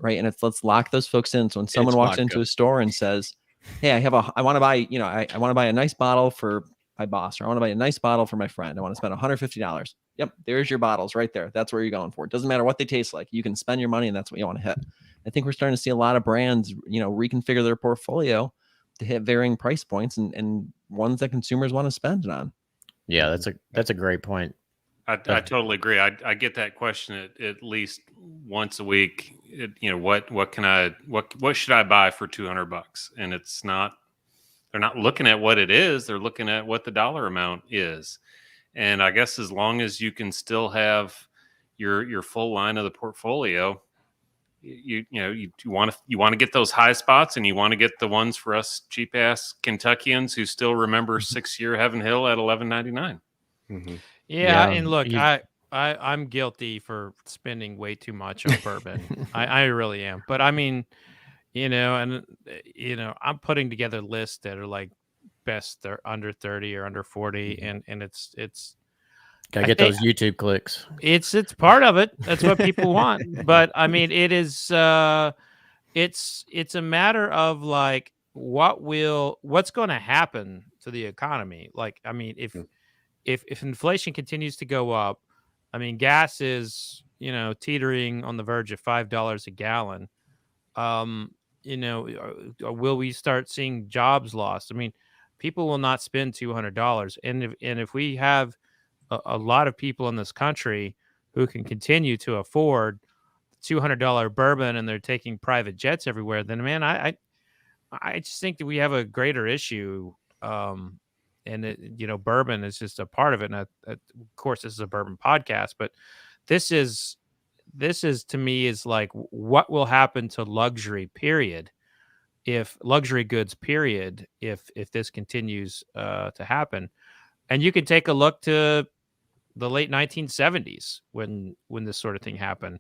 right? And let's lock those folks in. So when someone walks into a store and says, hey, I want to buy, I want to buy a nice bottle for my boss, or I want to buy a nice bottle for my friend. I want to spend $150. Yep, there's your bottles right there. That's where you're going for. It doesn't matter what they taste like. You can spend your money, and that's what you want to hit. I think we're starting to see a lot of brands, reconfigure their portfolio to hit varying price points and ones that consumers want to spend it on. Yeah, that's a great point. I totally agree. I get that question at least once a week. What should I buy for $200? And it's not. They're not looking at what it is. They're looking at what the dollar amount is. And I guess as long as you can still have your full line of the portfolio, you want to get those high spots, and you want to get the ones for us cheap ass Kentuckians who still remember 6-year Heaven Hill at $11.99. Mm-hmm. Yeah, and look, I'm guilty for spending way too much on bourbon. I really am. But I mean, I'm putting together lists that are like best they're under 30 or under 40, and it's gotta get those YouTube clicks. It's part of it. That's what people want. But I mean, it is it's a matter of like what's going to happen to the economy. Like, I mean, if inflation continues to go up, I mean, gas is teetering on the verge of $5 a gallon. Will we start seeing jobs lost? I mean, people will not spend $200, and if we have a lot of people in this country who can continue to afford $200 bourbon and they're taking private jets everywhere, then man, I just think that we have a greater issue. And bourbon is just a part of it. And of course, this is a bourbon podcast, but this is to me is like what will happen to luxury period if this continues to happen. And you can take a look to the late 1970s when this sort of thing happened.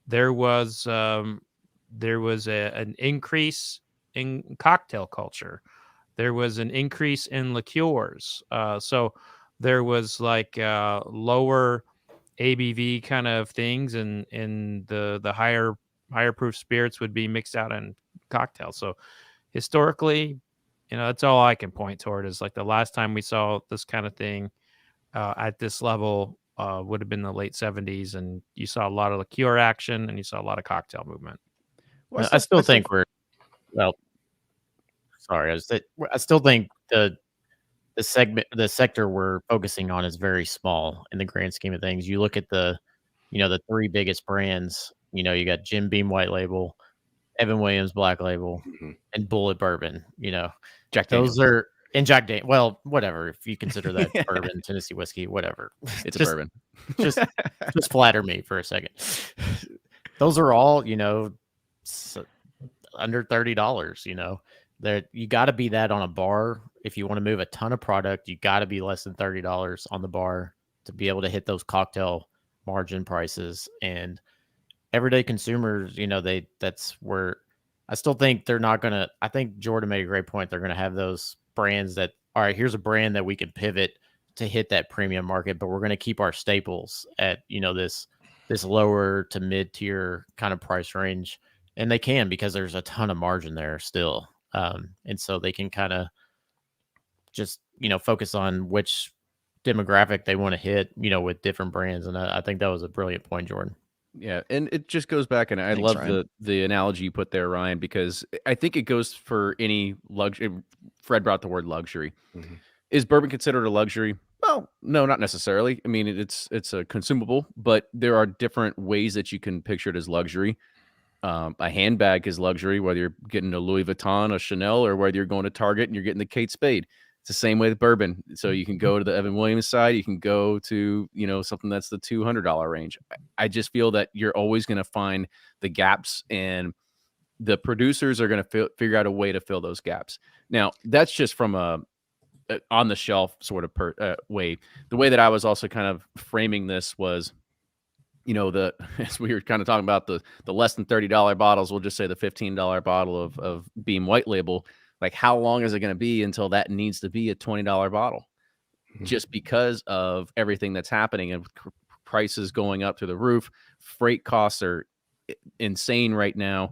There was an increase in cocktail culture. There was an increase in liqueurs. So there was like lower ABV kind of things, and the higher proof spirits would be mixed out in cocktails. So historically, that's all I can point toward is like the last time we saw this kind of thing at this level would have been the late 70s, and you saw a lot of liqueur action and you saw a lot of cocktail movement. Well, I still think we're sorry. I still think the sector we're focusing on is very small in the grand scheme of things. You look at the 3 biggest brands. You got Jim Beam White Label, Evan Williams Black Label, Mhm. and Bullet Bourbon. You know, Jack those Daniels. are and Jack Daniels. Well, whatever. If you consider that bourbon, Tennessee whiskey, whatever. It's a Just- bourbon. Just flatter me for a second. Those are all, you know, under $30. You know, that you got to be that on a bar if you want to move a ton of product. You got to be less than $30 on the bar to be able to hit those cocktail margin prices. And everyday consumers, you know, that's where I still think they're not gonna. I think Jordan made a great point. They're gonna have those brands that, all right, here's a brand that we can pivot to hit that premium market, but we're gonna keep our staples at, you know, this lower to mid tier kind of price range, and they can because there's a ton of margin there still, and so they can kind of just, you know, focus on which demographic they want to hit, you know, with different brands. And I think that was a brilliant point, Jordan. Yeah, and it just goes back, and I Thanks, love Ryan. the analogy you put there, Ryan, because I think it goes for any luxury. Fred brought the word luxury. Mhm. Is bourbon considered a luxury? Well, no, not necessarily. I mean, it's a consumable, but there are different ways that you can picture it as luxury. A handbag is luxury, whether you're getting a Louis Vuitton, a Chanel, or whether you're going to Target and you're getting the Kate Spade. It's the same way with bourbon. So you can go to the Evan Williams side. You can go to, you know, something that's the $200 range. I just feel that you're always going to find the gaps, and the producers are going to figure out a way to fill those gaps. Now, that's just from a on the shelf sort of way. The way that I was also kind of framing this was, you know, as we were kind of talking about the less than $30 bottles, we'll just say the $15 bottle of Beam White Label. Like, how long is it going to be until that needs to be a $20 bottle? Just because of everything that's happening and prices going up through the roof, freight costs are insane right now.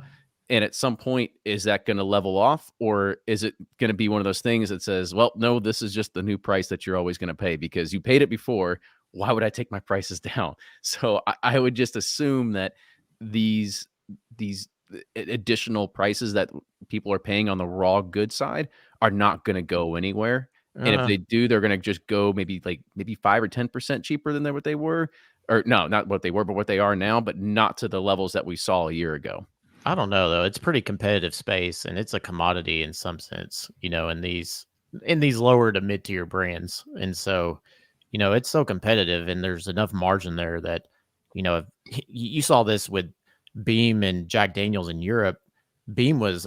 And at some point, is that going to level off, or is it going to be one of those things that says, well, no, this is just the new price that you're always going to pay because you paid it before. Why would I take my prices down? So I would just assume that these additional prices that people are paying on the raw good side are not going to go anywhere. And if they do, they're going to just go maybe 5 or 10% cheaper than what they were, or no, not what they were, but what they are now, but not to the levels that we saw a year ago. I don't know though. It's pretty competitive space, and it's a commodity in some sense, you know, in these lower to mid tier brands. And so, you know, it's so competitive, and there's enough margin there that, you know, if you saw this with Beam and Jack Daniels in Europe. Beam was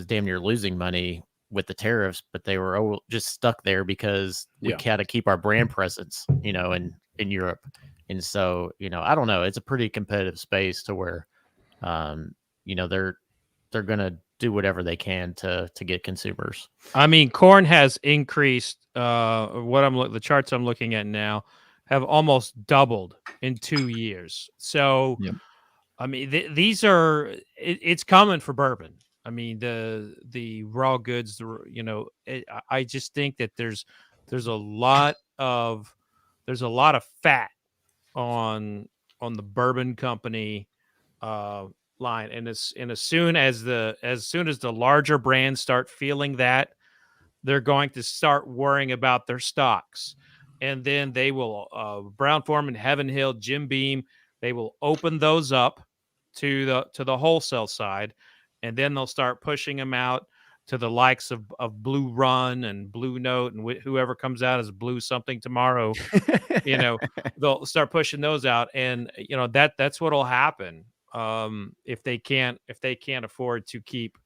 damn near losing money with the tariffs, but they were just stuck there because we had to keep our brand presence, you know, in Europe. And so, you know, I don't know. It's a pretty competitive space to where, you know, they're going to do whatever they can to get consumers. I mean, corn has increased. The charts I'm looking at now have almost doubled in 2 years. So, I mean, these are it's coming for bourbon. I mean, the raw goods. You know, I just think that there's a lot of fat on the bourbon company line, and as soon as the larger brands start feeling that, they're going to start worrying about their stocks, and then they will Brown-Forman, Heaven Hill, Jim Beam, they will open those up to the wholesale side, and then they'll start pushing them out to the likes of Blue Run and Blue Note and whoever comes out as Blue something tomorrow. You know, they'll start pushing those out, and you know that's what'll happen if they can't afford to keep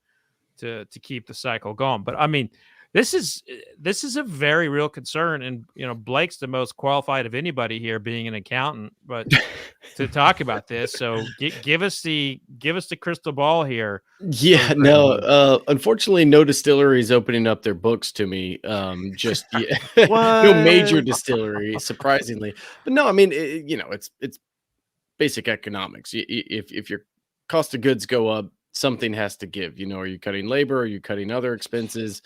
the cycle going. But I mean, this is a very real concern, and you know, Blake's the most qualified of anybody here, being an accountant, but to talk about this. So give us the crystal ball here. Yeah, no. Unfortunately, no distilleries opening up their books to me. Just no major distillery, surprisingly. But no, I mean, you know, it's basic economics. If your cost of goods go up, something has to give. You know, are you cutting labor? Are you cutting other expenses?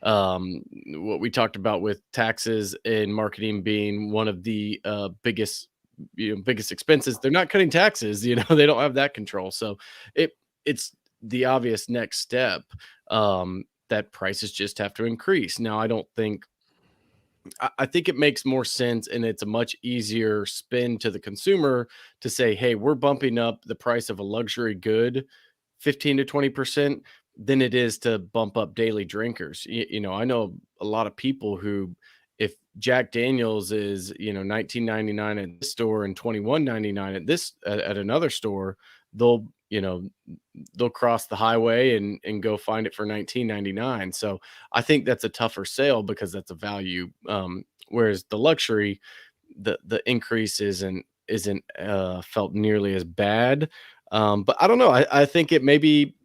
What we talked about with taxes and marketing being one of the biggest expenses. They're not cutting taxes. You know, they don't have that control. So it's the obvious next step that prices just have to increase. Now, I think it makes more sense, and it's a much easier spin to the consumer to say, hey, we're bumping up the price of a luxury good 15 to 20% than it is to bump up daily drinkers. You know, I know a lot of people who, if Jack Daniels is, you know, $19.99 at this store and $21.99 at this at another store, they'll, you know, they'll cross the highway and go find it for $19.99. So I think that's a tougher sale because that's a value. Whereas the luxury, the increase isn't felt nearly as bad. But I don't know. I think it may be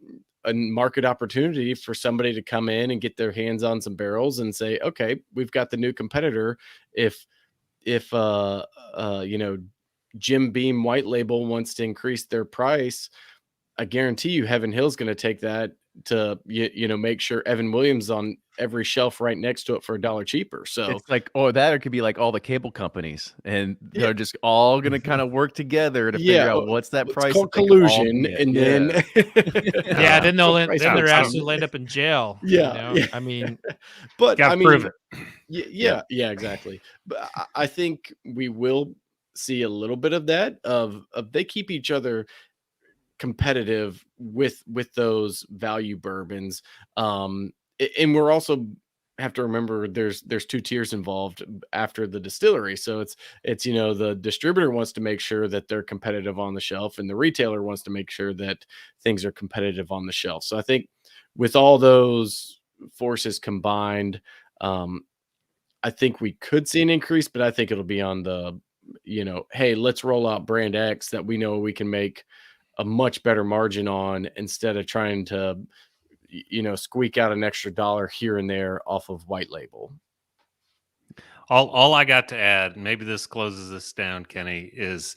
a market opportunity for somebody to come in and get their hands on some barrels and say, okay, we've got the new competitor. If you know, Jim Beam White Label wants to increase their price, I guarantee you Heaven Hill's going to take that to, you know, make sure Evan Williams on every shelf right next to it for $1 cheaper. So it's like, or that, or it could be like all the cable companies, and they're just all going to kind of work together to figure out what's that it's price. called that they can all collusion, get. and then Yeah, then price they're out. actually end up in jail. Yeah, you know? yeah. I mean, but Gotta I mean, prove it. yeah, exactly. But I think we will see a little bit of that. Of they keep each other competitive with those value bourbons, and we're also have to remember there's two tiers involved after the distillery. So it's you know, the distributor wants to make sure that they're competitive on the shelf, and the retailer wants to make sure that things are competitive on the shelf. So I think with all those forces combined, I think we could see an increase, but I think it'll be on the, you know, hey, let's roll out brand X that we know we can make a much better margin on, instead of trying to, you know, squeak out an extra $1 here and there off of white label. All I got to add, maybe this closes this down, Kenny, is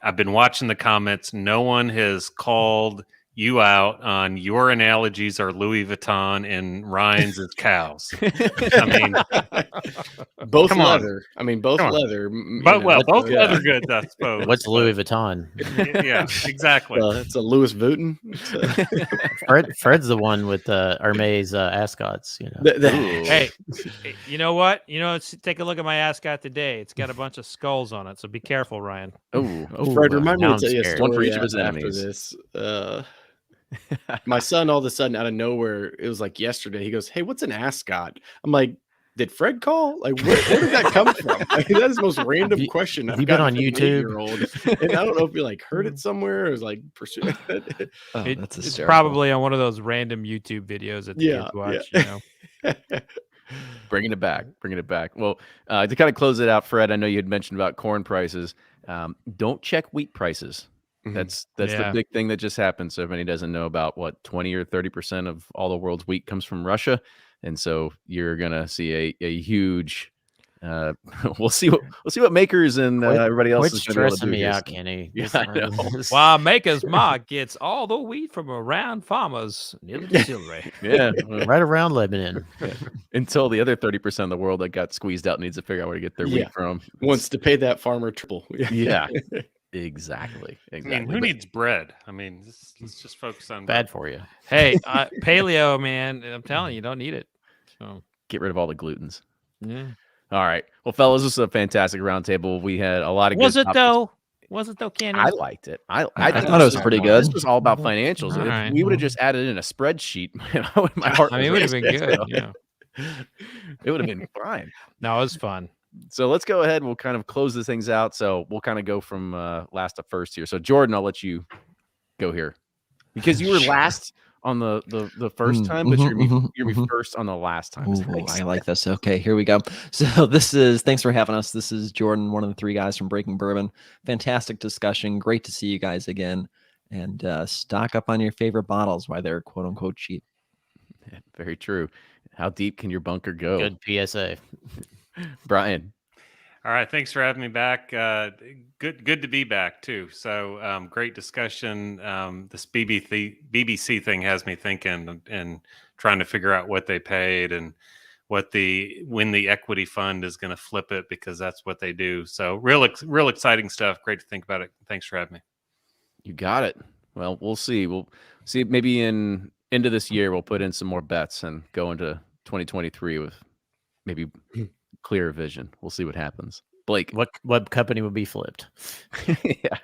I've been watching the comments. No one has called you out on your analogies are Louis Vuitton and Ryan's is cows. I mean, both come on. leather. I mean, both Come on. leather. But both leather goods, I suppose. What's Louis Vuitton? Yeah, exactly. It's a Louis Vuitton. Fred's the one with Hermes ascots. You know. hey, you know what? You know, let's take a look at my ascot today. It's got a bunch of skulls on it, so be careful, Ryan. Fred, remind me now to tell I'm you a scared. story One for each of his after enemies. this. My son, all of a sudden, out of nowhere, it was like yesterday, he goes, "Hey, what's an ascot?" I'm like, "Did Fred call? Like, where did that come from?" Like, that is the most random question I've you been gotten on from an YouTube? 8-year-old. And I don't know if you like heard it somewhere or was like pursuing it. That's It's hysterical. probably on one of those random YouTube videos that the Yeah, kids watch. yeah. You know, Bringing it back. Well, to kind of close it out, Fred, I know you had mentioned about corn prices. Don't check wheat prices. Mhm. That's Yeah. the big thing that just happened. So if anybody doesn't know, about what 20 or 30% of all the world's wheat comes from Russia, and so you're gonna see a huge. We'll see what makers and everybody else Quit is gonna be able to stressing do me here, out, so. Kenny. Yeah, I know. while Maker's Mark gets all the wheat from around farmers near the distillery. Yeah, Right around Lebanon. until the other 30% of the world that got squeezed out needs to figure out where to get their Yeah. wheat from. Wants to pay that farmer triple. Yeah, exactly. I mean, who But- needs bread? I mean, let's just focus on Bad for you. Hey, paleo, man, I'm telling you, you don't need it. So get rid of all the glutens. yeah. All right. Well, fellas, this was a fantastic roundtable. We had a lot of Was good it topics. though? Was it though, Kenny? I liked it. I thought it was pretty good. This was all about financials. All If right. we would have just added in a spreadsheet, man, my heart I mean, it was would have been racing. good. Yeah. It would have been fine. No, it was fun. So let's go ahead. We'll kind of close these things out. So we'll kind of go from last to first here. So Jordan, I'll let you go here because you were last on the first time, but you're gonna be first on the last time. Ooh, I like this. Okay, here we go. So thanks for having us. This is Jordan, one of the three guys from Breaking Bourbon. Fantastic discussion. Great to see you guys again. And stock up on your favorite bottles while they're quote unquote cheap. Yeah, very true. How deep can your bunker go? Good PSA. Brian. All right, thanks for having me back. Good to be back too. So great discussion. This BBC thing has me thinking and trying to figure out what they paid and when the equity fund is going to flip it, because that's what they do. So real exciting stuff. Great to think about it. Thanks for having me. You got it. Well, we'll see. We'll see. Maybe into this year, we'll put in some more bets and go into 2023 with maybe clearer vision. We'll see what happens. Blake. What company would be flipped? Yeah.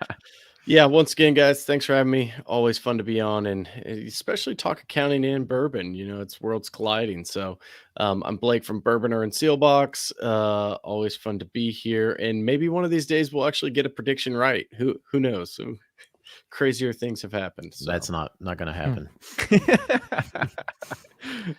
Yeah, once again, guys, thanks for having me. Always fun to be on, and especially talk accounting and bourbon. It's worlds colliding. So I'm Blake from Bourboner and Sealbox. Always fun to be here, and maybe one of these days we'll actually get a prediction right. Who knows? Some crazier things have happened. So. That's not going to happen.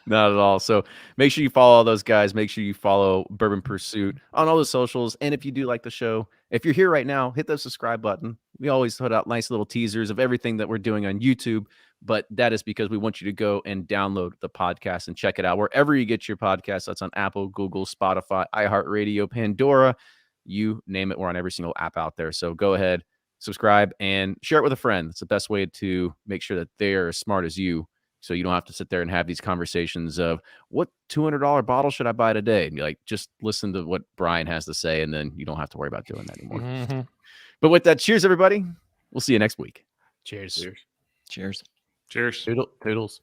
Not at all. So make sure you follow all those guys. Make sure you follow Bourbon Pursuit on all the socials. And if you do like the show, if you're here right now, hit the subscribe button. We always put out nice little teasers of everything that we're doing on YouTube, but that is because we want you to go and download the podcast and check it out wherever you get your podcast. That's on Apple, Google, Spotify, iHeartRadio, Pandora, you name it. We're on every single app out there. So go ahead, subscribe, and share it with a friend. It's the best way to make sure that they are as smart as you, so you don't have to sit there and have these conversations of what $200 bottle should I buy today? And you're like, just listen to what Brian has to say, and then you don't have to worry about doing that anymore. Mm-hmm. But with that, cheers, everybody. We'll see you next week. Cheers. Cheers. Cheers. Toodles.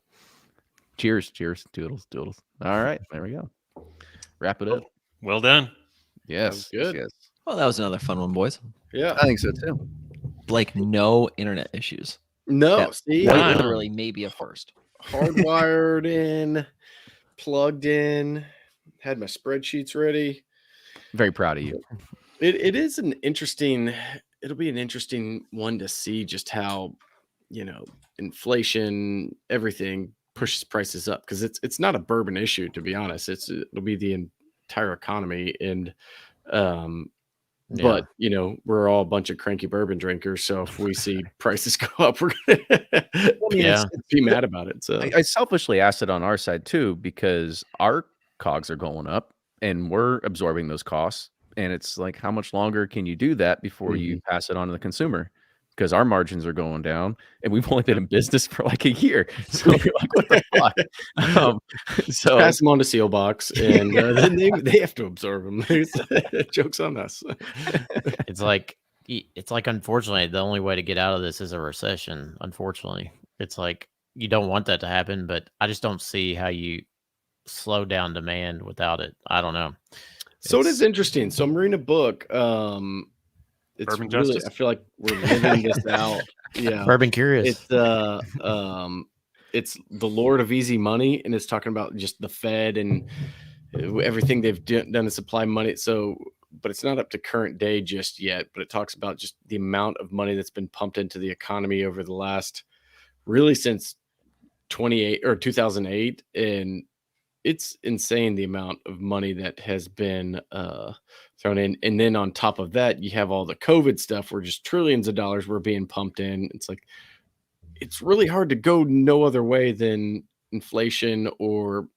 Cheers. Toodles. All right, there we go. Wrap it up. Well done. Yes. Good. Yes. Well, that was another fun one, boys. Yeah. I think so too. Blake, no internet issues. No, That see, quite literally maybe a first. hardwired in, plugged in, had my spreadsheets ready. Very proud of you. It is an interesting. It'll be an interesting one to see just how, inflation, everything pushes prices up, because it's not a bourbon issue, to be honest. It'll be the entire economy, and but we're all a bunch of cranky bourbon drinkers, so if we see prices go up, we're gonna be mad about it. So I selfishly asked it on our side too, because our cogs are going up and we're absorbing those costs. And it's like, how much longer can you do that before you pass it on to the consumer? Because our margins are going down, and we've only been in business for like a year. So you're like, what the fuck? So pass them on to Sealbox, and then they have to absorb them. Joke's on us. It's like, unfortunately, the only way to get out of this is a recession. Unfortunately, it's like, you don't want that to happen, but I just don't see how you slow down demand without it. I don't know. So it is interesting. So I'm reading a book. It's Bourbon really, Justice? I feel like we're living this out. Yeah. Bourbon Curious. It's it's The Lord of Easy Money, and it's talking about just the Fed and everything they've done to supply money. So, but it's not up to current day just yet, but it talks about just the amount of money that's been pumped into the economy over the last, really since 2008. And it's insane the amount of money that has been thrown in. And then on top of that, you have all the COVID stuff where just trillions of dollars were being pumped in. It's like, it's really hard to go no other way than inflation or,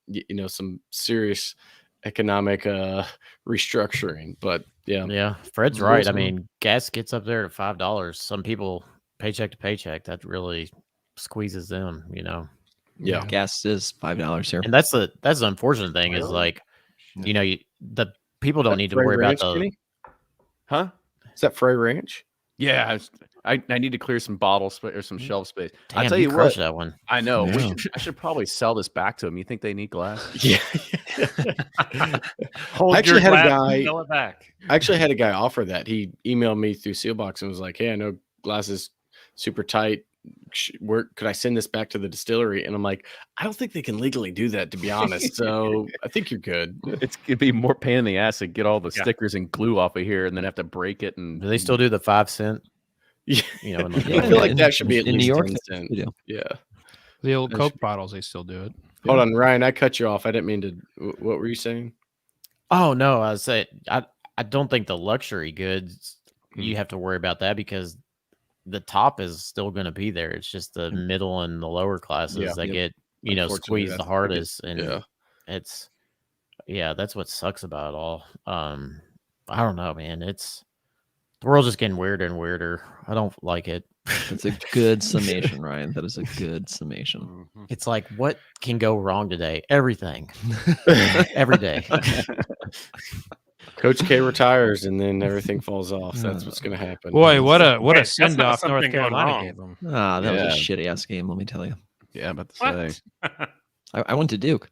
some serious economic restructuring. But Yeah, Fred's right. I mean, gas gets up there to $5. Some people, paycheck to paycheck, that really squeezes them, yeah. Gas is $5 here. And that's the unfortunate thing is, like, the people don't need to worry about the. Kenny? huh? Is that Frey Ranch? Yeah, I need to clear some bottle space or some shelf space. Damn, I'll tell you crushed what, that one. I know. Yeah. I should probably sell this back to them. You think they need glass? Yeah. Hold actually your had a glass guy- and fill it back. I actually had a guy offer that. He emailed me through Sealbox and was like, "Hey, I know glass is super tight. Where could I send this back to the distillery?" And I'm like, "I don't think they can legally do that, to be honest. So I think you're good." It'd be more pain in the ass to get all the Yeah. stickers and glue off of here, and then have to break it. And Do they still do the 5 cent? Yeah. In I feel like that should be at in New least York, 10 they cents. do. Yeah. The old That Coke should- bottles, they still do it. Hold on, Ryan. I cut you off. I didn't mean to. What were you saying? Oh no, I was saying I don't think the luxury goods you have to worry about that, because the top is still going to be there. It's just the middle and the lower classes Yeah. that Yep. get Unfortunately, squeezed the that's hardest, and Yeah. that's what sucks about it all. I don't know, man. The world's just getting weirder and weirder. I don't like it. That's a good summation, Ryan. That is a good summation. Mhm. It's like, what can go wrong today? Everything. Every day. Coach K retires and then everything falls off. That's what's going to happen. Boy, what a Wait, that's send not off North something going Carolina wrong. gave them. Ah, that was a Yeah. shitty ass game, let me tell you. yeah, about to What? say. I went to Duke.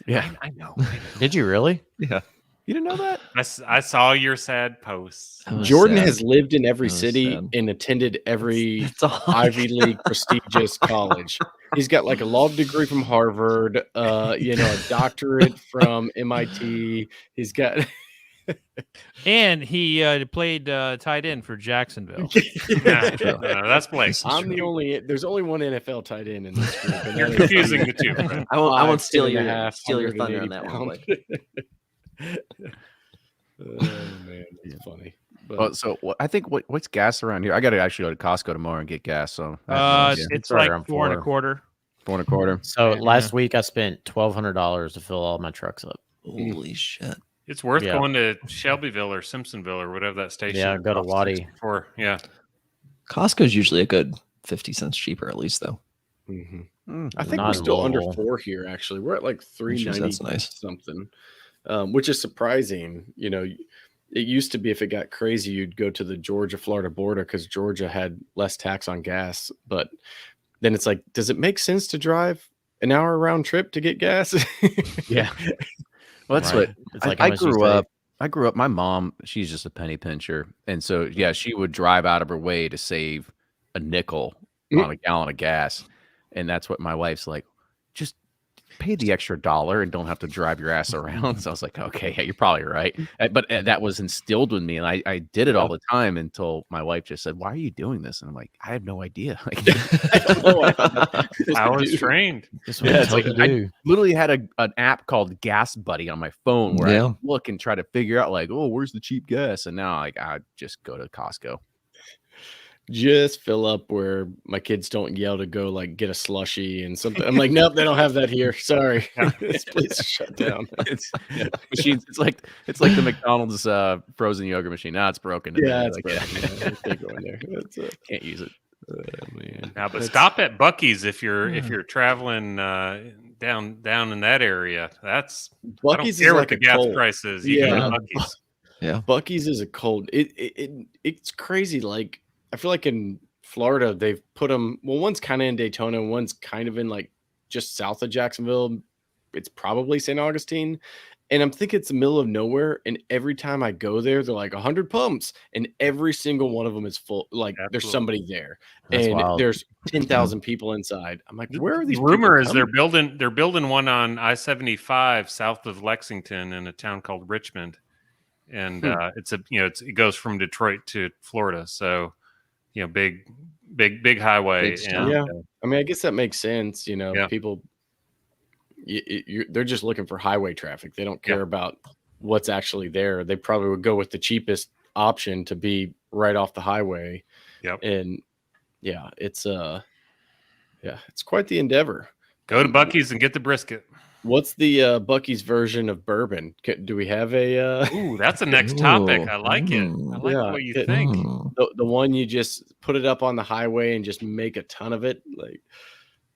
Yeah, I know. Did you really? Yeah. You didn't know that? I saw your sad posts. That was Jordan sad. has lived in every That was city sad. and attended every That's all I Ivy can- League prestigious college. He's got like a law degree from Harvard, a doctorate from MIT. He's got And he played tight end for Jacksonville. No, that's Blake. This is I'm true. the only. There's only one NFL tight end in this group. And You're that is confusing the two. Right? I won't 5'10" steal and a your half, thunder on that 180 one, Blake. pounds. Oh man, it's funny. But Well, so I think what's gas around here? I got to actually go to Costco tomorrow and get gas. So I have no idea. It's right like around 4 and a 4. quarter. 4 and a quarter. So Yeah. last week I spent $1,200 to fill all my trucks up. Holy shit! It's worth Yeah. going to Shelbyville or Simpsonville or whatever that station. Yeah, go to costs Waddy. for. Yeah, Costco's usually a good 50 cents cheaper, at least, though. I think Not we're in still under Louisville. 4 here. Actually, we're at like 390 That's nice. something, which is surprising. It used to be if it got crazy, you'd go to the Georgia-Florida border because Georgia had less tax on gas. But then it's like, does it make sense to drive an hour round trip to get gas? Yeah. Well, that's Right. what It's like I how much you grew save. up. I grew up. My mom, she's just a penny pincher, and so yeah, she would drive out of her way to save a nickel on a gallon of gas, and that's what my wife's like. Just pay the extra $1 and don't have to drive your ass around. So I was like, okay, yeah, you're probably right. But that was instilled in me, and I did it all the time until my wife just said, "Why are you doing this?" And I'm like, I have no idea. Like, I don't know what I was trained. That's Yeah, what it's it's like to do. literally had an app called Gas Buddy on my phone where I Yeah. would look and try to figure out like, oh, where's the cheap gas? And now like I just go to Costco. Just fill up where my kids don't yell to go like get a slushy and something. I'm like, nope, they don't have that here. Sorry, this place is shut down. It's machines. It's like the McDonald's frozen yogurt machine. Now it's broken. Yeah, it's Like, broken. Yeah, can't go in there. That's can't use it. man. Now, but stop at Bucky's if you're traveling down in that area. That's Bucky's I don't care is what like the a gas cult. price is. You can go Yeah. to Bucky's. Bucky's is a cold. It's crazy. Like I feel like in Florida they've put them. Well, one's kind of in Daytona, and one's kind of in like just south of Jacksonville. It's probably St. Augustine, and I'm thinking it's the middle of nowhere. And every time I go there, they're like 100 pumps, and every single one of them is full. Like there's Absolutely. somebody there, That's and wild. there's 10,000 people inside. I'm like, where are these? The rumor people is coming? they're building one on I-75 south of Lexington in a town called Richmond, and it goes from Detroit to Florida. So big highway. Big And, Yeah, I mean, I guess that makes sense. Yeah. People, they're just looking for highway traffic. They don't care about what's actually there. They probably would go with the cheapest option to be right off the highway. Yep. And it's quite the endeavor. Go to Bucky's and get the brisket. What's the Bucky's version of bourbon? Do we have a Ooh, that's the next topic. Ooh. I like it. I like Yeah, what you it- think. Mm. the one you just put it up on the highway and just make a ton of it? Like,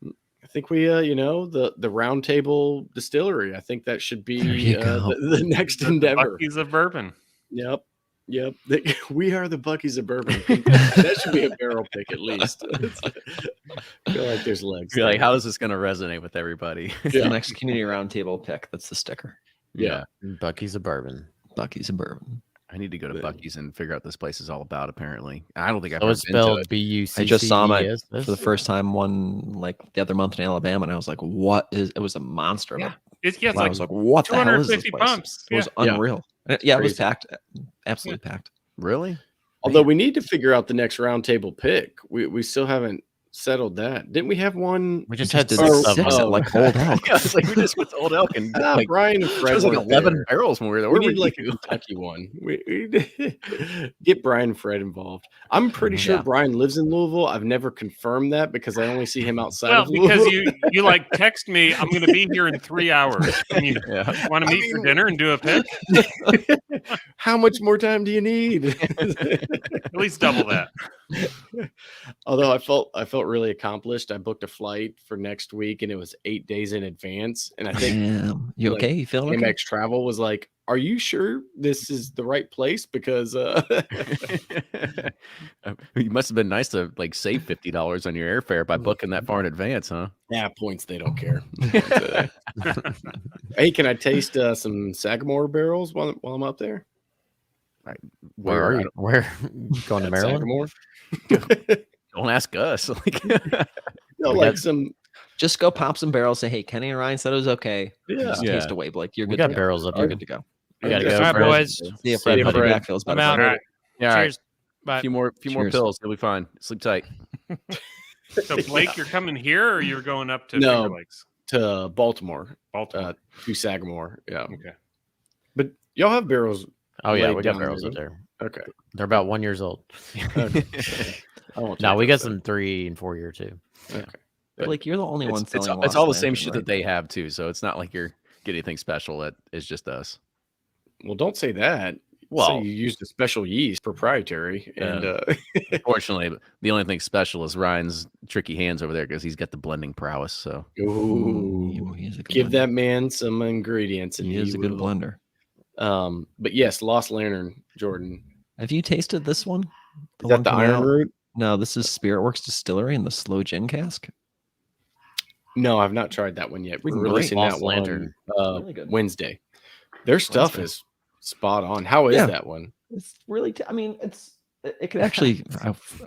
I think we the Roundtable distillery. I think that should be There you go. the next The endeavor. Bucky's of bourbon. Yep. We are the Bucky's of bourbon. That should be a barrel pick at least. I feel like there's legs. You're like, there. how is this going to resonate with everybody? It's the next community roundtable pick. That's the sticker. Yeah. Bucky's a bourbon. Bucky's a bourbon. I need to go to Yeah. Bucky's and figure out what this place is all about. Apparently, I don't think I've So ever it's been to spelled it. B-U-C-C-E-S. I just saw my for the first time the other month in Alabama, and I was like, "What is?" It was a monster. Yeah. Like, It's I like was like, "What the hell is this 250 place?" pumps. It was Yeah. unreal. Yeah, it was Crazy. packed, absolutely packed. Really? Although we need to figure out the next Roundtable pick. We still haven't settled that. Didn't we have one? We just Just had did 6 of six them. at like Old Elk. Yeah, it's like we just went to Old Elk and like Brian and it Fred was like weren't 11 there. barrels when we were there. We Where need were like a you? Kentucky one. We get Brian and Fred involved. I'm pretty sure Yeah. Brian lives in Louisville. I've never confirmed that because I only see him outside Well, of Louisville. because you like text me, I'm going to be here in 3 hours. And you Yeah. want to meet for dinner and do a pick? How much more time do you need? At least double that. Although I felt really accomplished. I booked a flight for next week, and it was 8 days in advance. And I think Damn. You like, okay? You feeling Amex okay? Travel was like, "Are you sure this is the right place?" Because You must have been nice to like save $50 on your airfare by booking that far in advance, huh? yeah, points they don't care. Hey, can I taste some Sagamore barrels while I'm up there? Where are you? Where going to At Maryland? Sagamore? Don't ask us. Like, No, We like got- some. Just go pop some barrels. Say, hey, Kenny and Ryan said it was okay. And Yeah. just taste away, Blake. You're We good. got to go. barrels up You're here. good to go. We gotta Okay. go. All right, Fred. boys. See you, Fred. you, Hope your Fred. back feels I'm better. out. bud. All right. yeah, all right. Cheers. Bye. A few more Cheers. pills. You'll be fine. Sleep tight. So Blake, you're coming here, or you're going up to No. Finger Lakes, To Baltimore, Baltimore? to Sagamore. Yeah, Okay. but y'all have barrels. Oh yeah, laid we got down barrels there, up there. Okay. They're about 1 year old. Okay. I won't No, take we got those some 3 and 4 year too. then. Okay. Blake, you're the only one It's selling. all Lost the same Lantern, shit right? that they have too. So it's not like you're getting anything special. It's just us. Well, don't say that. Well- Say you used a special yeast, proprietary, and Fortunately, the only thing special is Ryan's tricky hands over there because he's got the blending prowess. So ooh, He's a good give blender. that man some ingredients, and He is a good will. blender. But yes, Lost Lantern, Jordan. Have you tasted this one? Is that one the coming Iron out? Root? No, this is Spirit Works Distillery in the Slow Gin Cask. No, I've not tried that one yet. We're Freaking great. releasing Lost that one Lantern. Really good. Wednesday. Their stuff Wednesday. is spot on. How is Yeah. that one? It's really. I mean, it could actually.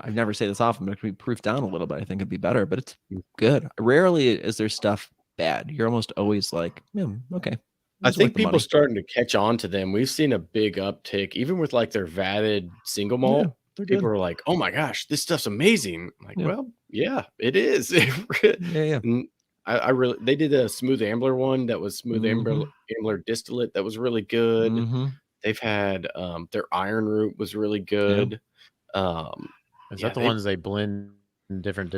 I never say this often, but it could be proofed down a little bit. I think it'd be better, but it's good. Rarely is there stuff bad. You're almost always like, okay. I It's think worth the people money. starting to catch on to them. We've seen a big uptick, even with like their vatted single Yeah, malt. they're good. People are like, "Oh my gosh, this stuff's amazing!" I'm like, Yeah. well, yeah, it is. Yeah. And I really, they did a Smooth Ambler one that was Smooth Ambler distillate that was really good. Mhm. They've had their Iron Root was really good. Is Yeah, that the they- ones they blend in different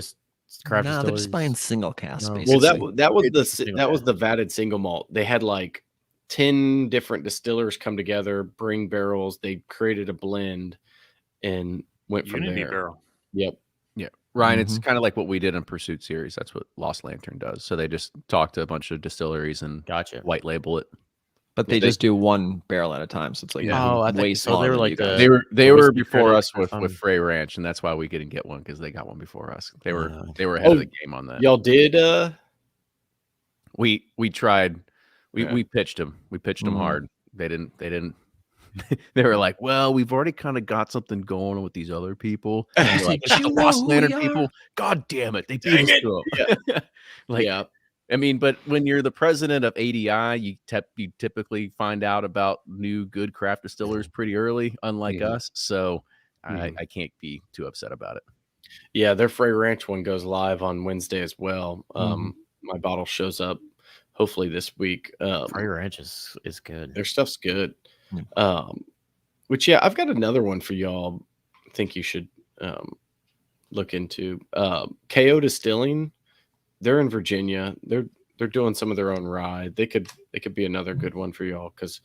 craft No, they're just buying distilleries? single cask. No. Well, Basically. that was It's single that was malt. the vatted single malt. They had like 10 different distillers come together, bring barrels. They created a blend and went from Unity there. barrel. Yep. yeah, Ryan, it's kind of like what we did in Pursuit Series. That's what Lost Lantern does. So they just talk to a bunch of distilleries and Gotcha. white label it. But they they- just do one barrel at a time, so it's like Yeah. Oh, I way think so. They smaller were than like you guys. the- They were the were whiskey before critic us or with something. Frey Ranch, and that's why we didn't get one because they got one before us. They were Oh. ahead of Oh, the game on that. Y'all did We tried. Yeah. We pitched them. We pitched them Mm. hard. They didn't. They were like, well, we've already kind of got something going on with these other people. And we're like, But "It's the you know Lost who Lantern we are." people. God damn it, they beat Dang us it. to 'em." Like, yeah. I mean, but when you're the president of ADI, you typically find out about new good craft distillers pretty early, unlike Mhm. us. So Mhm. I can't be too upset about it. Yeah, their Frey Ranch one goes live on Wednesday as well. Mhm. My bottle shows up hopefully this week. Frey Ranch is good. Their stuff's good. Yeah. Which yeah, I've got another one for y'all. I think you should look into. KO Distilling. They're in Virginia. They're doing some of their own rye. They could be another good one for y'all because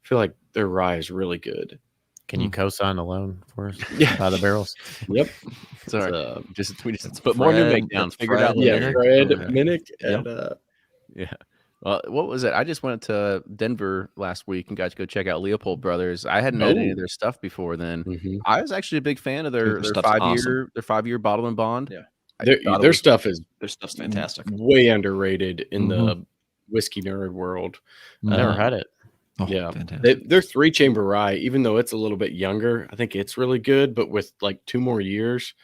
I feel like their rye is really good. Can you co-sign a loan for us? Yeah. By the barrels. Yep. Sorry, It's, we just put more new Fred- make down. that's Figure it out Fred later. yeah, Minnick Fred over there. Minnick Yep. and Yeah. Well, what was it? I just went to Denver last week and got to go check out Leopold Brothers. I hadn't had any of Oh. their stuff before then. mhm. I was actually a big fan of Dude, their their stuff's awesome. 5-year bottle and bond. Yeah. I their thought it their was- stuff is Their stuff's fantastic. way underrated in Mhm. the whiskey nerd world. Never Um, had it. Oh, yeah. fantastic. Their 3-chamber rye, even though it's a little bit younger, I think it's really good. But with like 2 more years,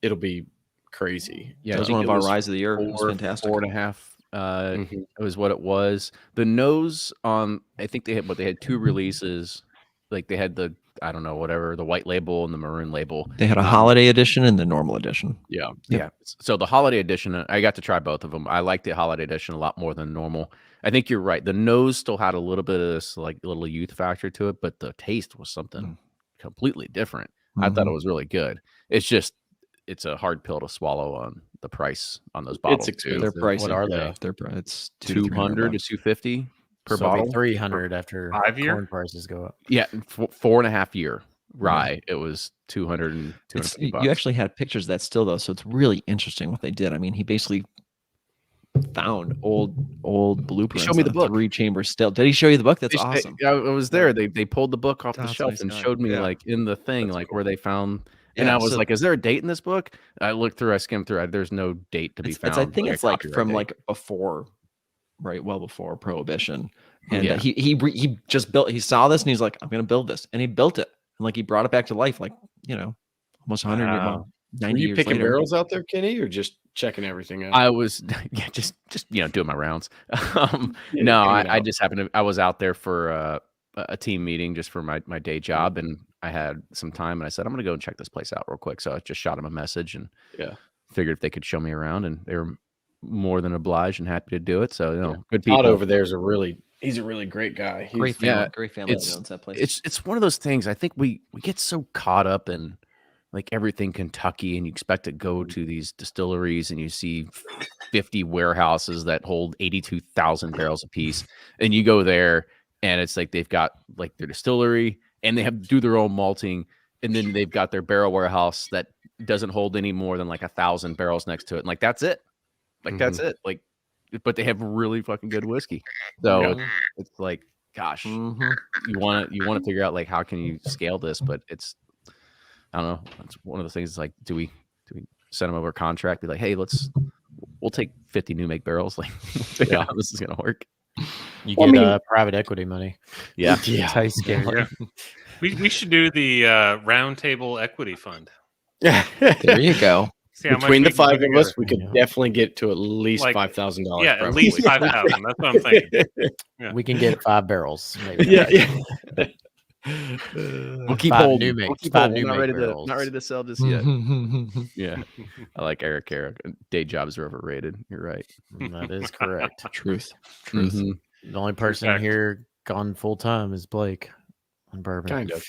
it'll be crazy. Yeah, that I was think one it of our was rise of the year. It was fantastic. 4.5. Mhm. It was what it was. The nose on, I think they had 2 releases. Like they had the, I don't know, whatever, the white label and the maroon label. They had a holiday edition and the normal edition. Yeah. Yeah. So the holiday edition, I got to try both of them. I like the holiday edition a lot more than normal. I think you're right. The nose still had a little bit of this like little youth factor to it, but the taste was something completely different. I thought it was really good. It's just it's a hard pill to swallow on the price on those bottles. expensive. They're pricey. What are Yeah. they? It's $200 to 200 to $300. 250 per So it'll be bottle. 300 after 5 year? corn prices go up. Yeah, 4.5 year. rye, it was 200 and It's, 250 you bucks. actually had pictures of that still though, so it's really interesting what they did. I mean, he basically found old blueprints me on the a book. 3-chamber still. Did he show you the book? That's They- awesome. I was there. They pulled the book off the That's shelf nice and guy. showed me Yeah. like in the thing, That's like cool. where they found. And Yeah, I was so like, "Is there a date in this book?" I looked through. I skimmed through. There's no date to be found. I think a it's like copyright from date. like before, right? Well before Prohibition. And Yeah. he just built. He saw this and he's like, "I'm going to build this," and he built it. And like he brought it back to life, like almost 100 years, Wow. 90 Were you years picking later. barrels out there, Kenny, or just checking everything out? I was just doing my rounds. Yeah, No, hanging I out. just happened to. I was out there for a team meeting just for my day job, and I had some time, and I said I'm gonna go and check this place out real quick. So I just shot them a message and figured if they could show me around, and they were more than obliged and happy to do it. So good people. Todd over there is he's a really great guy. He's, Great family, yeah, great family that it's- owns that place. It's one of those things. I think we get so caught up in like everything Kentucky, and you expect to go to these distilleries and you see 50 warehouses that hold 82,000 barrels a piece, and you go there and it's like they've got like their distillery and they have to do their own malting, and then they've got their barrel warehouse that doesn't hold any more than like 1,000 barrels next to it, and like that's it. Like that's it. Like, but they have really fucking good whiskey. So it's like, gosh, Mhm. you want to figure out like how can you scale this, but it's, I don't know. It's one of those things. It's like, do we send them over a contract? Be like, hey, we'll take 50 new make barrels. Like, figure out how this is gonna work. You Well, I get mean- private equity money. Yeah, That's how you scale it. Yeah. We should do the Roundtable Equity Fund. There you go. See how Between much the we can five put of us, together. we could Yeah. definitely get to at least Like, $5,000. Yeah, at probably. least 5,000. That's what I'm thinking. Yeah. We can get 5 barrels. Maybe. yeah. we'll keep 5 holding. new makes, We'll keep 5 holding. new Not make ready to barrels. not ready to sell just yet. Yeah, I like Eric. Day jobs are overrated. You're right. That is correct. Truth. Mhm. The only person fact. here gone full time is Blake on Bourbon. Kind of.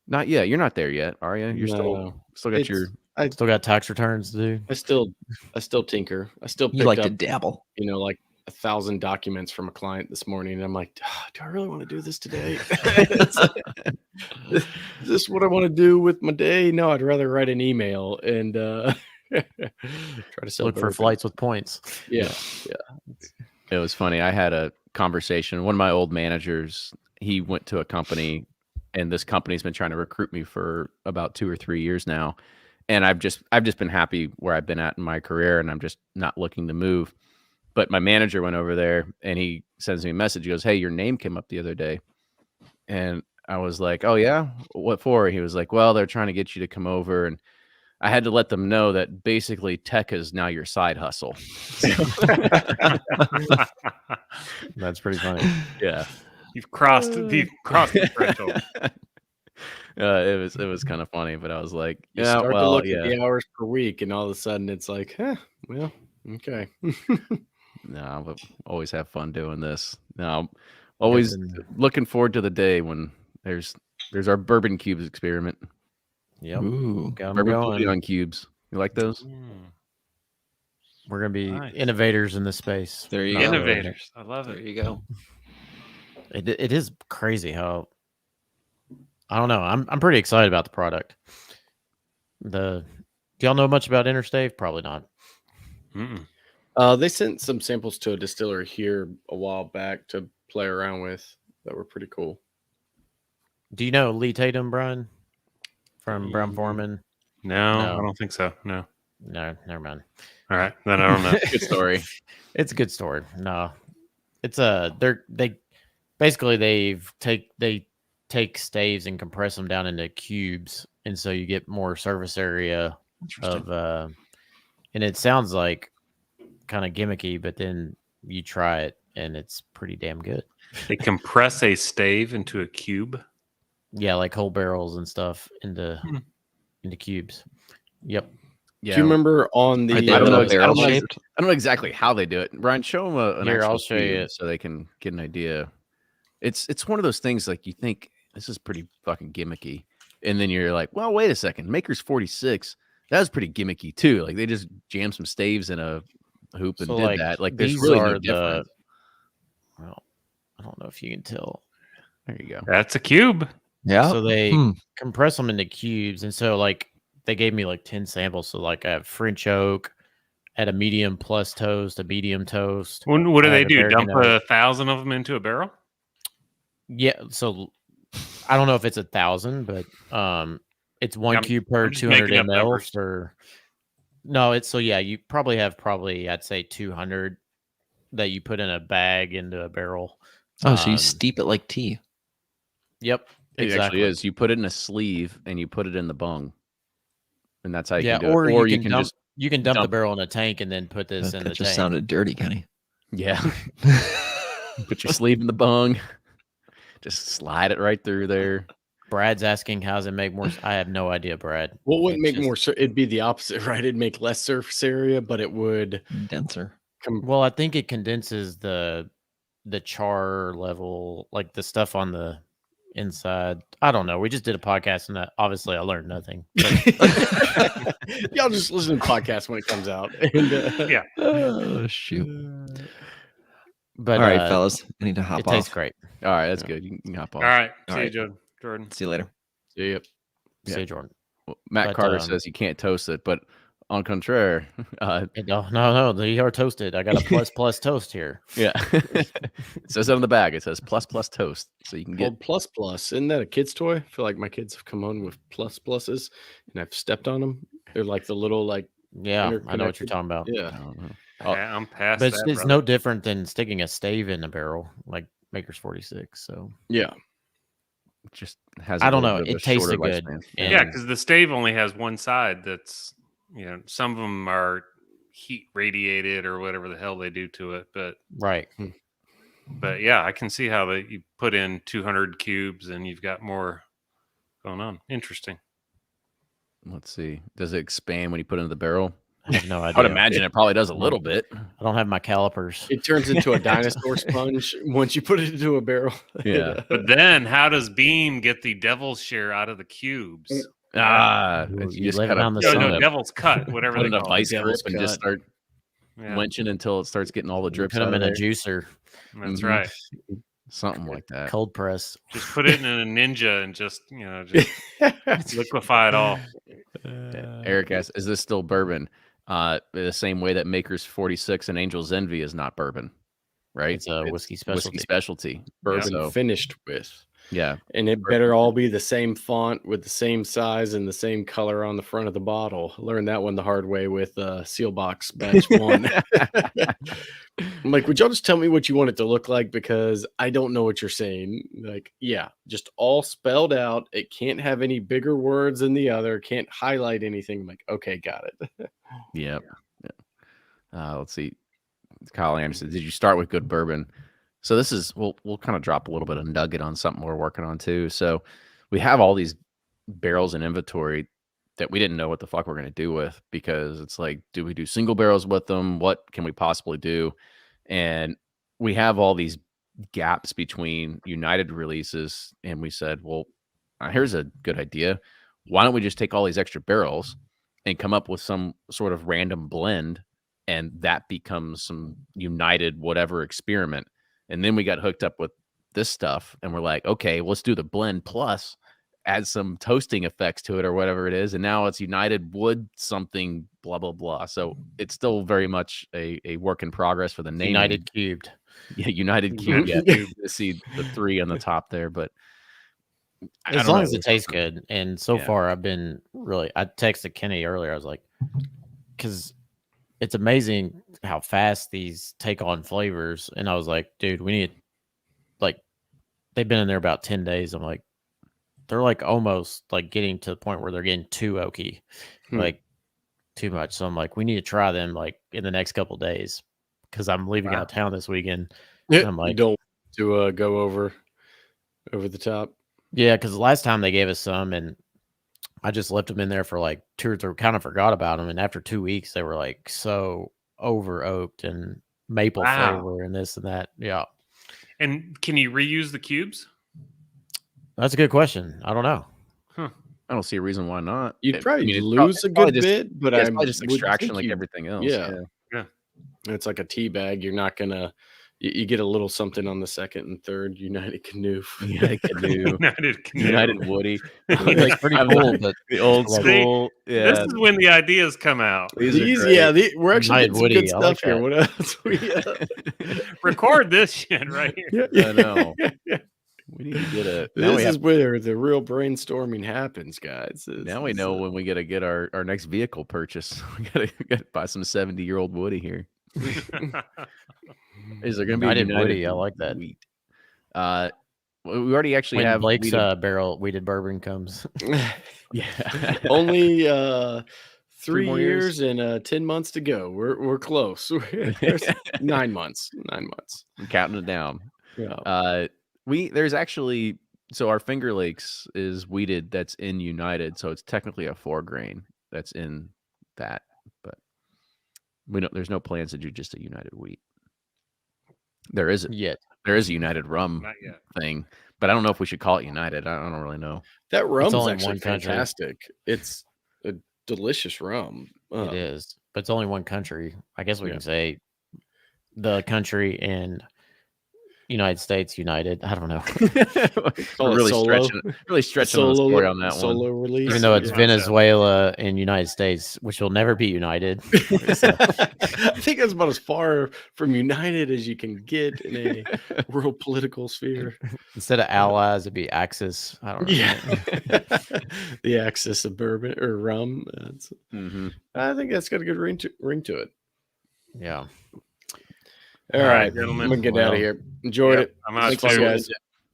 Not yet. You're not there yet, are you? You're No. still got your. Still got tax returns to do. I still tinker. I still You picked like up, to dabble. like 1,000 documents from a client this morning, and I'm like, do I really want to do this today? Is this what I want to do with my day? No, I'd rather write an email and try to sell Look for bourbon. flights with points. Yeah. It was funny. I had a conversation. One of my old managers, he went to a company, and this company's been trying to recruit me for about 2 or 3 years now. And I've just been happy where I've been at in my career, and I'm just not looking to move. But my manager went over there and he sends me a message. He goes, "Hey, your name came up the other day." And I was like, "Oh yeah, what for?" He was like, "Well, they're trying to get you to come over." And I had to let them know that basically tech is now your side hustle. That's pretty funny. Yeah. You've crossed the threshold. It was kind of funny, but I was like, You yeah, start to well, look yeah. at the hours per week, and all of a sudden it's like, well, okay. No, but always have fun doing this. No, always Guessing- looking forward to the day when there's our bourbon cubes experiment. Yep. Ooh. Got 'em Bourbon going. bouillon cubes. You like those? We're gonna be Nice. innovators in this space. There you go. Innovators. I love There it. you go. It is crazy how I don't know. I'm pretty excited about the product. Do y'all know much about Interstave? Probably not. Mm-mm. They sent some samples to a distillery here a while back to play around with that were pretty cool. Do you know Lee Tatum, Brian, from Brown Foreman? No, No. I don't think so. No. No, never mind. All right. Then I don't know. Good story. It's a good story. No, it's they basically they take staves and compress them down into cubes, and so you get more surface area Interesting. of and it sounds like kind of gimmicky, but then you try it and it's pretty damn good. They compress a stave into a cube. Yeah, like whole barrels and stuff into cubes. Yep. Yeah. Do you remember on the? Are they I don't know. little barrel I don't know- shaped? I don't know exactly how they do it. Brian, show them an Here, actual I'll show you cube it. so they can get an idea. It's one of those things like you think this is pretty fucking gimmicky, and then you're like, well, wait a second, Maker's 46. That was pretty gimmicky too. Like they just jammed some staves in a hoop and So, did like, that. Like there's these really are no the- difference. Well, I don't know if you can tell. There you go. That's a cube. Yeah. So they compress them into cubes, and so like they gave me like 10 samples. So like I have French oak at a medium plus toast, a medium toast. What do I they have do? American Dump oak. 1,000 of them into a barrel? Yeah, so I don't know if it's 1,000, but it's one I'm- cube per I'm just 200 making up ml numbers. for. No, it's so yeah, you probably have I'd say 200 that you put in a bag into a barrel. Oh, so you steep it like tea. Yep, It exactly. actually is. You put it in a sleeve and you put it in the bung, and that's how you Yeah, can do or it. you can dump just you can dump the dump- barrel in a tank and then put this in That the just tank. sounded dirty, Kenny. yeah. Put your sleeve in the bung. Just slide it right through there. Brad's asking, "How's it make more?" I have no idea, Brad. What wouldn't It's make more? It'd be the opposite, right? It'd make less surface area, but it would. Denser. Well, I think it condenses the char level, like the stuff on the inside. I don't know. We just did a podcast, and obviously I learned nothing. But Y'all just listen to podcasts when it comes out. And, Yeah. Oh shoot! but All right, fellas, I need to hop it off. tastes great. All right, that's good. You can hop off. All right. All See right. you, Jordan. See you later. Yep. See Yeah. you, Jordan. Well, Matt But, Carter says you can't toast it, but on contraire, No, they are toasted. I got a plus toast here. yeah, it says it on the bag. It says plus toast, so you can get. called plus plus. Isn't that a kid's toy? I feel like my kids have come home with plus pluses, and I've stepped on them. They're like the little Yeah, I know what you're interconnected- talking about. Yeah. I don't know. Yeah, I'm past But that. it's brother. no different than sticking a stave in a barrel, like Maker's 46. So Yeah. It just has. I a don't little know. bit of It a shorter tasted good. lifespan. And- Yeah, because the stave only has one side that's, some of them are heat radiated or whatever the hell they do to it. right. But yeah, I can see how you put in 200 cubes and you've got more going on. Interesting. Let's see. Does it expand when you put it in the barrel? I have no I idea. would imagine it probably does a little bit. I don't have my calipers. It turns into a dinosaur sponge once you put it into a barrel. Yeah. But then how does Beam get the devil's share out of the cubes? Ooh, You you just live it gotta on the put sun. it in No, a- devil's cut, whatever put they it in a call it. vice grip Devil's and just cut. start Yeah, wenching until it starts getting all the drips Put out them of in a there. juicer, that's Mhm. right. Something like that. cold press. Just put it in a Ninja and just liquefy it all. Yeah. Eric asks, "Is this still bourbon?" The same way that Maker's 46 and Angel's Envy is not bourbon, right? It's a whiskey specialty. specialty. Bourbon So, finished with. yeah. And it better all be the same font with the same size and the same color on the front of the bottle. Learned that one the hard way with Seal Box Batch 1. I'm like, would y'all just tell me what you want it to look like? Because I don't know what you're saying. Like, yeah, just all spelled out. It can't have any bigger words than the other. Can't highlight anything. I'm like, okay, got it. Yep. Yeah. Let's see. Kyle Anderson, did you start with good bourbon? So this is we'll kind of drop a little bit of nugget on something we're working on too. So we have all these barrels in inventory that we didn't know what the fuck we're going to do with, because it's like, do we do single barrels with them? What can we possibly do? And we have all these gaps between United releases, and we said, well, here's a good idea. Why don't we just take all these extra barrels and come up with some sort of random blend, and that becomes some United whatever experiment. And then we got hooked up with this stuff, and we're like, okay, let's do the blend plus add some toasting effects to it or whatever it is. And now it's United Wood something, blah, blah, blah. So it's still very much a work in progress for the name. United cubed. Yeah, United Cube. Yeah, you see the 3 on the top there, but I As don't long know. as it tastes good. And so Yeah. far, I've been I texted Kenny earlier. I was like, because it's amazing how fast these take on flavors. And I was like, dude, we need, they've been in there about 10 days. I'm like, they're like almost like getting to the point where they're getting too oaky, like too much. So I'm like, we need to try them like in the next couple of days, because I'm leaving out of town this weekend. Yeah, I'm you like, don't want to go over the top. yeah, because the last time they gave us some, and I just left them in there for like 2 or 3, kind of forgot about them. And after 2 weeks, they were like so over oaked and maple Wow. flavor and this and that. Yeah, And can you reuse the cubes? that's a good question. I don't know. I don't see a reason why not. You'd probably it's lose it's a probably good just- bit, but yeah, it's I probably just would extraction think like you- everything else. Yeah. It's like a tea bag. You're not gonna, You get a little something on the second and third United Canoe. United Canoe, United Canoe. United Woody. It's pretty I'm cool, like, but the old like- school. This Yeah, is when the ideas come out. these are great. We're actually United getting some Woody, good I like stuff here. that. What else? Record this shit right here. I know. We need to get a. Now This is where the real brainstorming happens, guys. now we know when we got to get our next vehicle purchase. We gotta buy some 70-year-old Woody here. Is there going to be a United United Woody, I like that. Wheat? We already actually when have Blake's weeded- barrel weeded bourbon comes. yeah. only 3 more years years? and 10 months to go. We're close. There's 9 months. 9 months. I'm counting it down. Yeah. There's actually, so our Finger Lakes is weeded that's in United, so it's technically a 4 grain that's in that, but there's no plans to do just a United wheat. There is a United rum Not yet. thing, but I don't know if we should call it United. I don't really know. That rum's only actually one country. fantastic. It's a delicious rum. It is, but it's only one country. I guess we Yeah. can say the country and United States united. I don't know. We're really solo. stretching the story on that solo one. release. Even though it's Yeah. Venezuela and United States, which will never be united. I think that's about as far from united as you can get in a world political sphere. Instead of allies, it'd be Axis. I don't know. Yeah. The axis of bourbon or rum. Mhm. I think that's got a good ring to it. Yeah. All All right, right, gentlemen. I'm gonna get out Well, of here. Enjoyed Yep, it. I'm out Thanks, too. guys.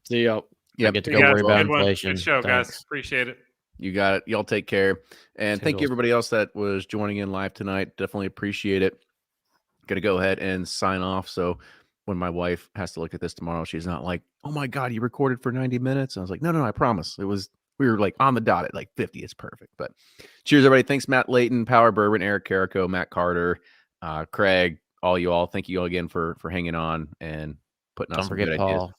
See y'all. Yep. Get to You go guys, worry about good one. inflation. Good show, guys. Thanks. Appreciate it. You got it. Y'all take care. And thank you, Toodles. everybody else that was joining in live tonight. Definitely appreciate it. Going to go ahead and sign off. So when my wife has to look at this tomorrow, she's not like, oh my God, you recorded for 90 minutes. I was like, no, I promise. We were like on the dot at like 50. It's perfect. But cheers, everybody. Thanks, Matt Layton, Power Bourbon, Eric Carrico, Matt Carter, Craig, all you all. Thank you all again for hanging on and putting out Don't some forget good Paul. ideas.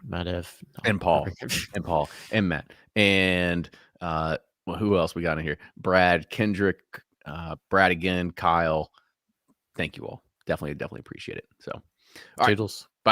Matt F. And Paul and Paul and Matt and who else we got in here? Brad, Kendrick, Brad again, Kyle. Thank you all. Definitely appreciate it. So, all right. Toodles.